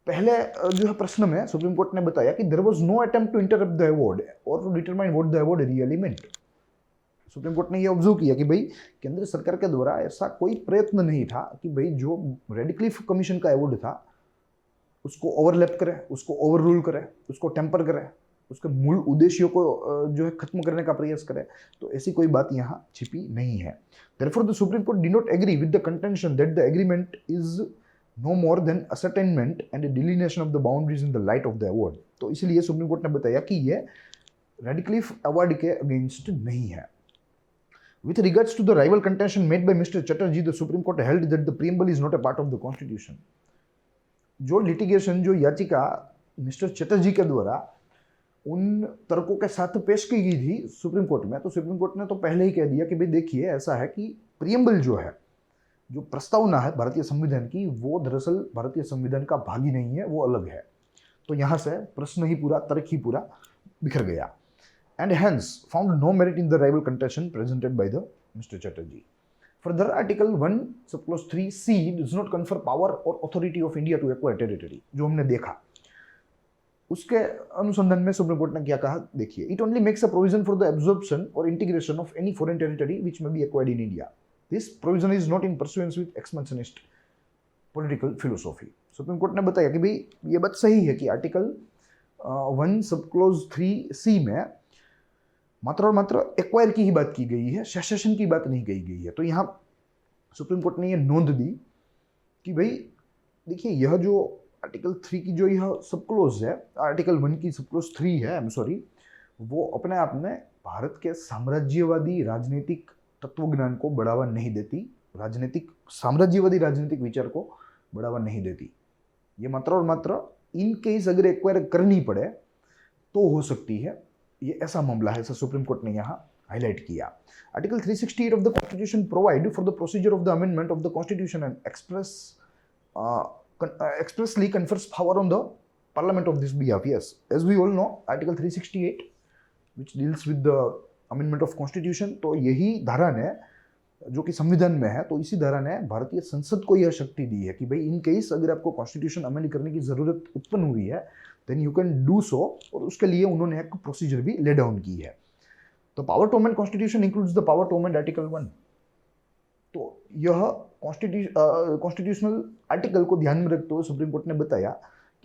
पहले जो है प्रश्न में सुप्रीम कोर्ट ने बताया कि there was no attempt to interpret the award or to determine what the award really meant. Supreme court ने ये ऑब्जर्व किया कि भाई केंद्र सरकार के द्वारा ऐसा कोई प्रयत्न नहीं था कि भाई जो रेडक्लिफ कमीशन का अवार्ड था उसको ओवरलैप करे, उसको ओवररूल करे, उसको टेम्पर करे, उसके मूल उद्देश्यों को जो है खत्म करने का प्रयास करे. तो ऐसी कोई बात यहाँ छिपी नहीं है. Therefore, the Supreme Court did not agree with the contention that the agreement is no more than ascertainment and a delineation of the boundaries in the light of the award. तो इसलिए सुप्रीम कोर्ट ने बताया कि ये Radcliffe award के against नहीं है. With regards to the rival contention made by Mr. Chatterjee, the Supreme Court held that the preamble is not a part of the Constitution. जो लिटिगेशन, जो याचिका मिस्टर चटर्जी के द्वारा उन तर्कों के साथ पेश की गई थी सुप्रीम कोर्ट में, तो सुप्रीम कोर्ट ने तो पहले ही कह दिया कि भाई देखिए ऐसा है कि प्रियम्बल जो है, जो प्रस्तावना है भारतीय संविधान की, वो दरअसल भारतीय संविधान का भाग ही नहीं है, वो अलग है. तो यहाँ से प्रश्न ही पूरा, तर्क ही पूरा बिखर गया. And hence found no merit in the rival contention presented by the mister Chatterjee. Further, Article 1, Subclause 3C does not confer power or authority of India to acquire territory. जो हमने देखा उसके अनुसंधान में सुप्रीम कोर्ट ने क्या कहा, देखिए, it only makes a provision for the absorption or integration of any foreign territory which may be acquired in India. This provision is not in pursuance with expansionist political philosophy. Supreme court ने बताया कि भाई ये बात सही है कि article 1 Subclause 3C में मात्र और मात्र एक्वायर की ही बात की गई है, सेसेशन की बात नहीं कही गई है. तो यहाँ सुप्रीम कोर्ट ने ये नोंद दी कि भाई देखिए यह जो आर्टिकल 3 की जो यह सब क्लोज है, आर्टिकल 1 की सब क्लोज 3 है, आई एम सॉरी, वो अपने आप में भारत के साम्राज्यवादी राजनीतिक तत्वज्ञान को बढ़ावा नहीं देती, राजनीतिक साम्राज्यवादी राजनीतिक विचार को बढ़ावा नहीं देती। ये मात्र और मात्र इन केस अगर एक्वायर करनी पड़े तो हो सकती है, ये ऐसा मामला है, ऐसा सुप्रीम कोर्ट ने यहाँ हाईलाइट किया। Article 368 of the constitution provide for the procedure of the amendment of the constitution and expressly confers power on the parliament of this behalf. Yes, as we all know, article 368 which deals with the amendment of constitution, तो यही धारा ने जो कि संविधान में है, तो इसी धारा ने भारतीय संसद को यह शक्ति दी है कि भाई इन केस अगर आपको कॉन्स्टिट्यूशन अमेंड करने की जरूरत उत्पन्न हुई है then you can do so, और उसके लिए उन्होंने एक प्रोसीजर भी ले डाउन की है। तो power to amend constitution includes the power to amend article 1। तो यह कॉन्स्टिट्यूशनल आर्टिकल को ध्यान में रखते हुए सुप्रीम कोर्ट ने बताया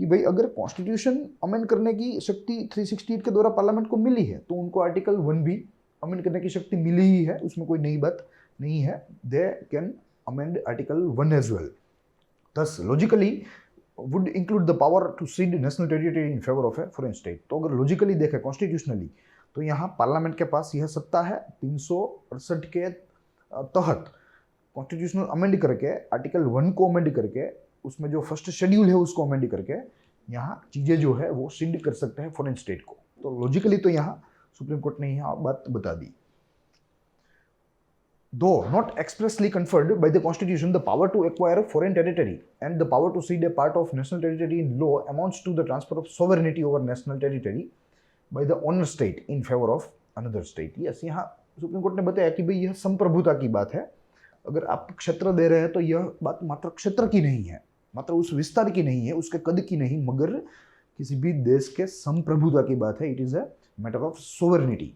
कि भाई अगर कॉन्स्टिट्यूशन अमेंड करने की शक्ति 368 के द्वारा पार्लियामेंट को मिली है तो उनको आर्टिकल 1 भी अमेंड करने की शक्ति मिली ही है, उसमें कोई नई बात नहीं है। They can amend article 1 as well. Thus logically would include the power to cede national territory in favour of a foreign state. तो अगर लॉजिकली देखें कॉन्स्टिट्यूशनली तो यहाँ पार्लियामेंट के पास यह सत्ता है 368 के तहत कॉन्स्टिट्यूशनल अमेंड करके आर्टिकल 1 को अमेंड करके उसमें जो फर्स्ट शेड्यूल है उसको अमेंड करके यहाँ चीज़ें जो है वो सीड कर सकते हैं फॉरेन स्टेट को। तो लॉजिकली तो यहाँ सुप्रीम कोर्ट ने यहाँ बात बता दी। Though not expressly conferred by the constitution the power to acquire foreign territory and the power to cede a part of national territory in law amounts to the transfer of sovereignty over national territory by the owner state in favour of another state. Yes, यहाँ supreme court ने बताया कि भाई यह संप्रभुता की बात है। अगर आप क्षेत्र दे रहे हैं तो यह बात मात्र क्षेत्र की नहीं है, मात्र उस विस्तार की नहीं है, उसके कद की नहीं, मगर किसी भी देश के संप्रभुता की बात है। It is a matter of sovereignty.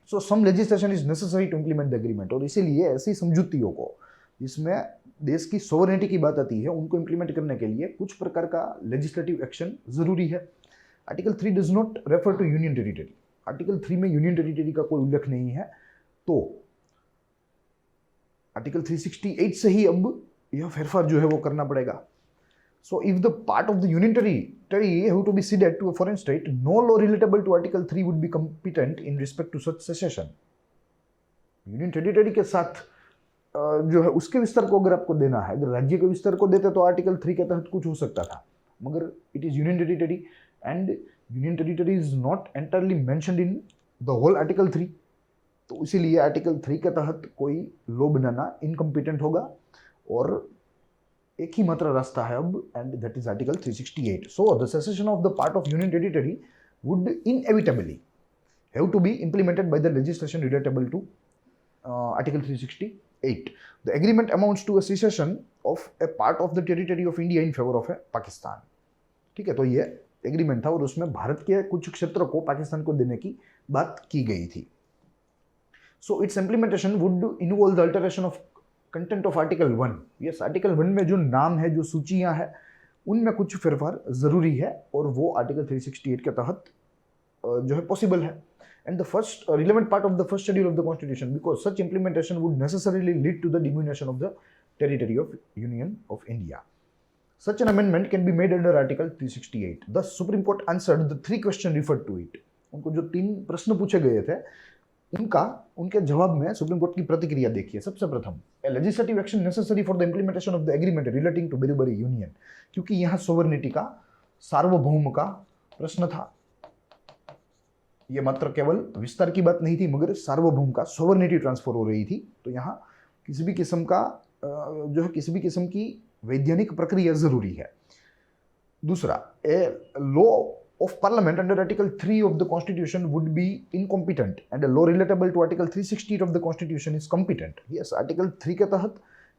So some legislation is necessary to implement the agreement. और इसीलिए ऐसी समझौतियों को जिसमें देश की सोवरेनिटी की बात आती है उनको इम्प्लीमेंट करने के लिए कुछ प्रकार का लेजिस्लेटिव एक्शन जरूरी है। Article 3 does not refer to union territory. Article 3 में यूनियन टेरिटरी का कोई उल्लेख नहीं है, तो आर्टिकल 368 से ही अब यह फेरफार जो है वो करना पड़ेगा। So if the part of the union territory have to be ceded to a foreign state, no law relatable to article 3 would be competent in respect to such cession. Union territory के साथ जो है उसके विस्तार को अगर आपको देना है, अगर राज्य के विस्तार को देते तो आर्टिकल 3 के तहत कुछ हो सकता था, मगर it is union territory and union territory is not entirely mentioned in the whole article 3। तो इसीलिए आर्टिकल 3 के तहत कोई लॉ बनाना इनकम्पिटेंट होगा और एक ही मात्र रास्ता है अब, and that is article 368। So the cession of the part of union territory would inevitably have to be implemented by the legislation relatable to article 368. The agreement amounts to a secession of a part of the territory of India in favor of a Pakistan. ठीक है, तो ये agreement था और उसमें भारत के कुछ क्षेत्र को पाकिस्तान को देने की बात की गई थी। So its implementation would involve the alteration of content of article 1. Yes, article 1 में जो नाम है, जो सूचियां हैं, उनमें कुछ फेरफार जरूरी है और वो आर्टिकल 368 के तहत जो है पॉसिबल है। And the first relevant part of the first schedule of the constitution, because such implementation would necessarily lead to the diminution of the territory of Union of India. Such an amendment can be made under article 368. Thus Supreme Court answered the 3 questions referred to it. उनको जो 3 प्रश्न पूछे गए थे उनके जवाब में supreme court की प्रतिक्रिया देखिए। सबसे प्रथम, a legislative action necessary for the implementation of the agreement relating to Berubari union, क्योंकि यहाँ सोवरेनिटी का, सार्वभौम का प्रश्न था। यह मात्र केवल विस्तार की बात नहीं थी, मगर सार्वभौम का सोवरेनिटी ट्रांसफर हो रही थी। तो यहाँ किसी भी किस्म का जो है किसी भी किस्म की वैधानिक प्रक्रिया जरूरी है। दूसरा, a law of parliament under article 3 of the constitution would be incompetent and a law relatable to article 368 of the constitution is competent. Yes, article 3 के तहत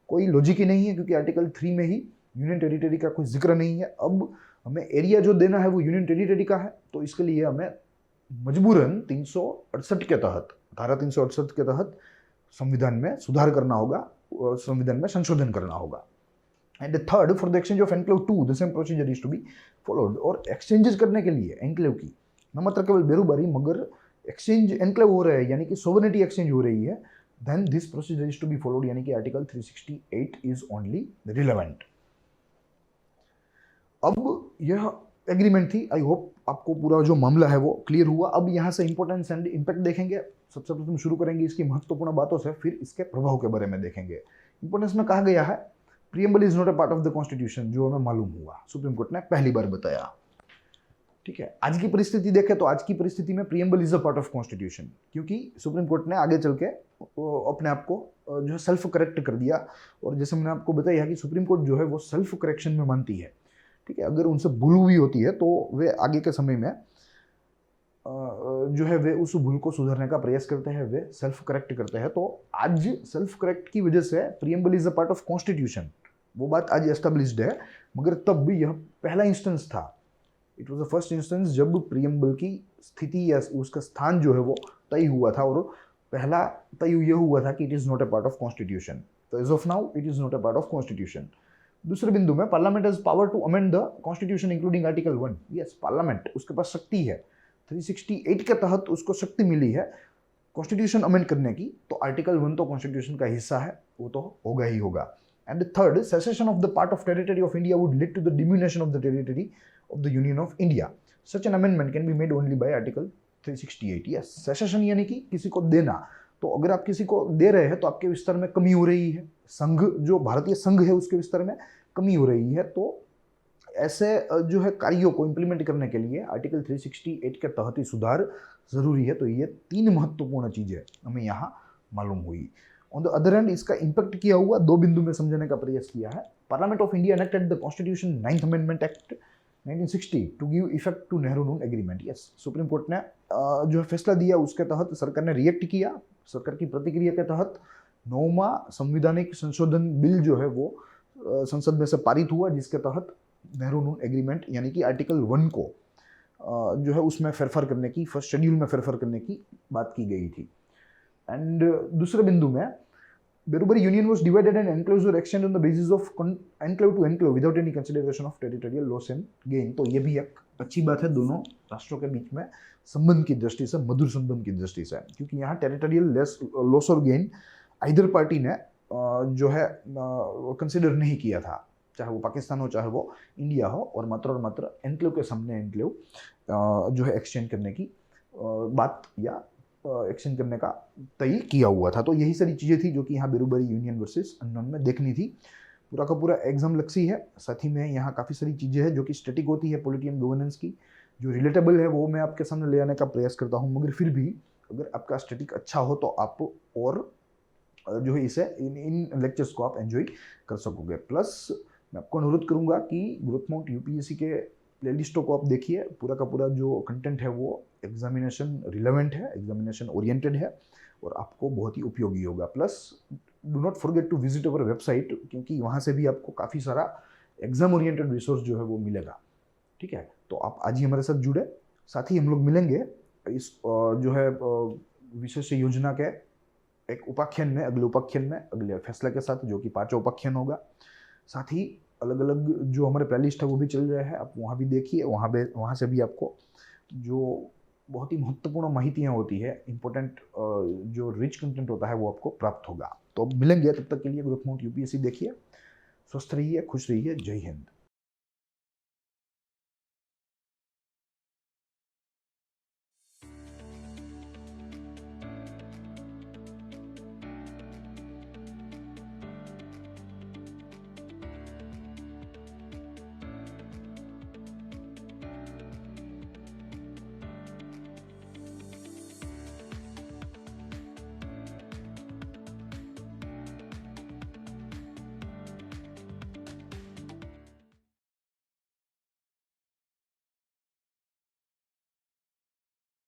कोई लॉजिक ही नहीं है, क्योंकि article 3 में ही यूनियन टेरिटरी का कोई जिक्र नहीं है। अब हमें एरिया जो देना है वो यूनियन टेरिटरी का है, तो इसके लिए हमें मजबूरन 368 के तहत, धारा 368 के तहत संविधान में सुधार करना होगा, संविधान में संशोधन करना होगा। And third, for the exchange of enclave 2 the same procedure is to be followed. और एक्सचेंजेस करने के लिए एनक्लेव की न मात्र केवल बेरोबारी, मगर एक्सचेंज एनक्लेव हो रहा है, यानी कि सोवरेनिटी एक्सचेंज हो रही है, then this procedure is to be followed, यानी कि आर्टिकल 368 is only relevant. अब यह एग्रीमेंट थी. आई होप आपको पूरा जो मामला है वो क्लियर हुआ. अब यहाँ से इंपॉर्टेंस एंड इम्पैक्ट देखेंगे. सबसे प्रथम शुरू करेंगे इसकी महत्वपूर्ण बातों से, फिर इसके प्रभाव के बारे में देखेंगे. इंपॉर्टेंस में कहा गया है preamble is not a part of the constitution, जो हमें मालूम हुआ, सुप्रीम कोर्ट ने पहली बार बताया. ठीक है, आज की परिस्थिति देखें तो आज की परिस्थिति में preamble is a part of constitution, क्योंकि सुप्रीम कोर्ट ने आगे चल के अपने आप को जो है सेल्फ करेक्ट कर दिया. और जैसे मैंने आपको बताया कि सुप्रीम कोर्ट जो है वो सेल्फ करेक्शन में मानती है. ठीक है, अगर उनसे भूल हुई होती है तो वे आगे के समय में जो है वे उस भूल को सुधारने का प्रयास करते हैं, वे सेल्फ करेक्ट करते हैं. तो आज सेल्फ करेक्ट की वजह से preamble is a part of constitution, वो बात आज एस्टेब्लिश्ड है. मगर तब भी यह पहला इंस्टेंस था, it was the first instance जब प्रीएम्बल की स्थिति या उसका स्थान जो है वो तय हुआ था. और पहला तय यह हुआ था कि it is not a part of constitution. तो as of now it is not a part of constitution. दूसरे बिंदु में Parliament has power to amend the constitution including article 1. Yes, Parliament, उसके पास शक्ति है. 368 के तहत उसको शक्ति मिली है कॉन्स्टिट्यूशन अमेंड करने की. तो आर्टिकल 1 तो कॉन्स्टिट्यूशन का हिस्सा है, वो तो होगा ही होगा. And third, secession of the part of territory of India would lead to the diminution of the territory of the union of India. Such an amendment can be made only by article 368. Yes, secession यानी कि किसी को देना. तो अगर आप किसी को दे रहे हैं तो आपके विस्तार में कमी हो रही है, संघ जो भारतीय संघ है उसके विस्तार में कमी हो रही है. तो ऐसे जो है कार्यों को इंप्लीमेंट करने के लिए आर्टिकल 368 के तहत ही सुधार जरूरी है. तो ये 3 महत्वपूर्ण चीजें हमें यहाँ मालूम हुई. ऑन द अदर हैंड इसका इम्पैक्ट किया हुआ 2 बिंदु में समझने का प्रयास किया है. Parliament of India enacted the constitution 9th amendment act 1960 to give effect to Nehru Noon agreement. Yes, supreme court ने जो है फैसला दिया, उसके तहत सरकार ने रिएक्ट किया. सरकार की प्रतिक्रिया के तहत 9वां संविधानिक संशोधन बिल जो है वो संसद में से पारित हुआ, जिसके तहत नेहरू नून एग्रीमेंट यानी कि आर्टिकल 1 को जो है उसमें फेरफार करने की, फर्स्ट शेड्यूल में फेरफार करने की बात की गई थी. एंड दूसरे बिंदु में Berubari Union was divided and enclaves were extended on the basis of enclave to enclave without any consideration of territorial loss and gain. तो ये भी एक अच्छी बात है दोनों राष्ट्रों के बीच में संबंध की दृष्टि से, मधुर संबंध की दृष्टि से, क्योंकि यहाँ टेरिटोरियल लॉस और गेन आइदर पार्टी ने जो है कंसिडर नहीं किया था, चाहे वो पाकिस्तान हो चाहे वो इंडिया हो. और मात्र एनक्लेव के सामने एनक्लेव जो है एक्सचेंज करने की बात या एक्सचेंज करने का तय किया हुआ था. तो यही सारी चीज़ें थी जो कि यहाँ बेरूबरी यूनियन वर्सेस अन्नोन में देखनी थी. पूरा का पूरा एग्जाम लक्सी है. साथ ही में यहाँ काफ़ी सारी चीज़ें हैं जो कि स्टैटिक होती है पॉलिटी एंड गवर्नेंस की, जो रिलेटेबल है वो मैं आपके सामने ले आने का प्रयास करता हूँ. मगर फिर भी अगर आपका स्टैटिक अच्छा हो तो आप और जो है इसे इन लेक्चर्स को आप एंजॉय कर सकोगे. प्लस मैं आपको अनुरोध करूँगा कि ग्रोथ माउंट यूपीएससी के प्लेलिस्टों को आप देखिए. पूरा का पूरा जो कंटेंट है वो एग्जामिनेशन रिलेवेंट है, एग्जामिनेशन ओरिएंटेड है और आपको बहुत ही उपयोगी होगा. Plus do not forget to visit our website, क्योंकि वहाँ से भी आपको काफ़ी सारा एग्जाम ओरिएंटेड रिसोर्स जो है वो मिलेगा. ठीक है, तो आप आज ही हमारे साथ जुड़े. साथ ही हम लोग मिलेंगे इस जो है विशेष योजना के एक उपाख्यान में, अगले उपाख्यान में, अगले फैसले के साथ, जो कि 5वां उपाख्यान होगा. साथ ही अलग अलग जो हमारे प्लेलिस्ट है वो भी चल रहे हैं, आप वहाँ भी देखिए. वहाँ से भी आपको जो बहुत ही महत्वपूर्ण माहितियाँ होती है, इंपॉर्टेंट जो रिच कंटेंट होता है वो आपको प्राप्त होगा. तो अब मिलेंगे, तब तक के लिए ग्रोथ माउंट यूपीएससी देखिए. स्वस्थ रहिए, खुश रहिए. जय हिंद.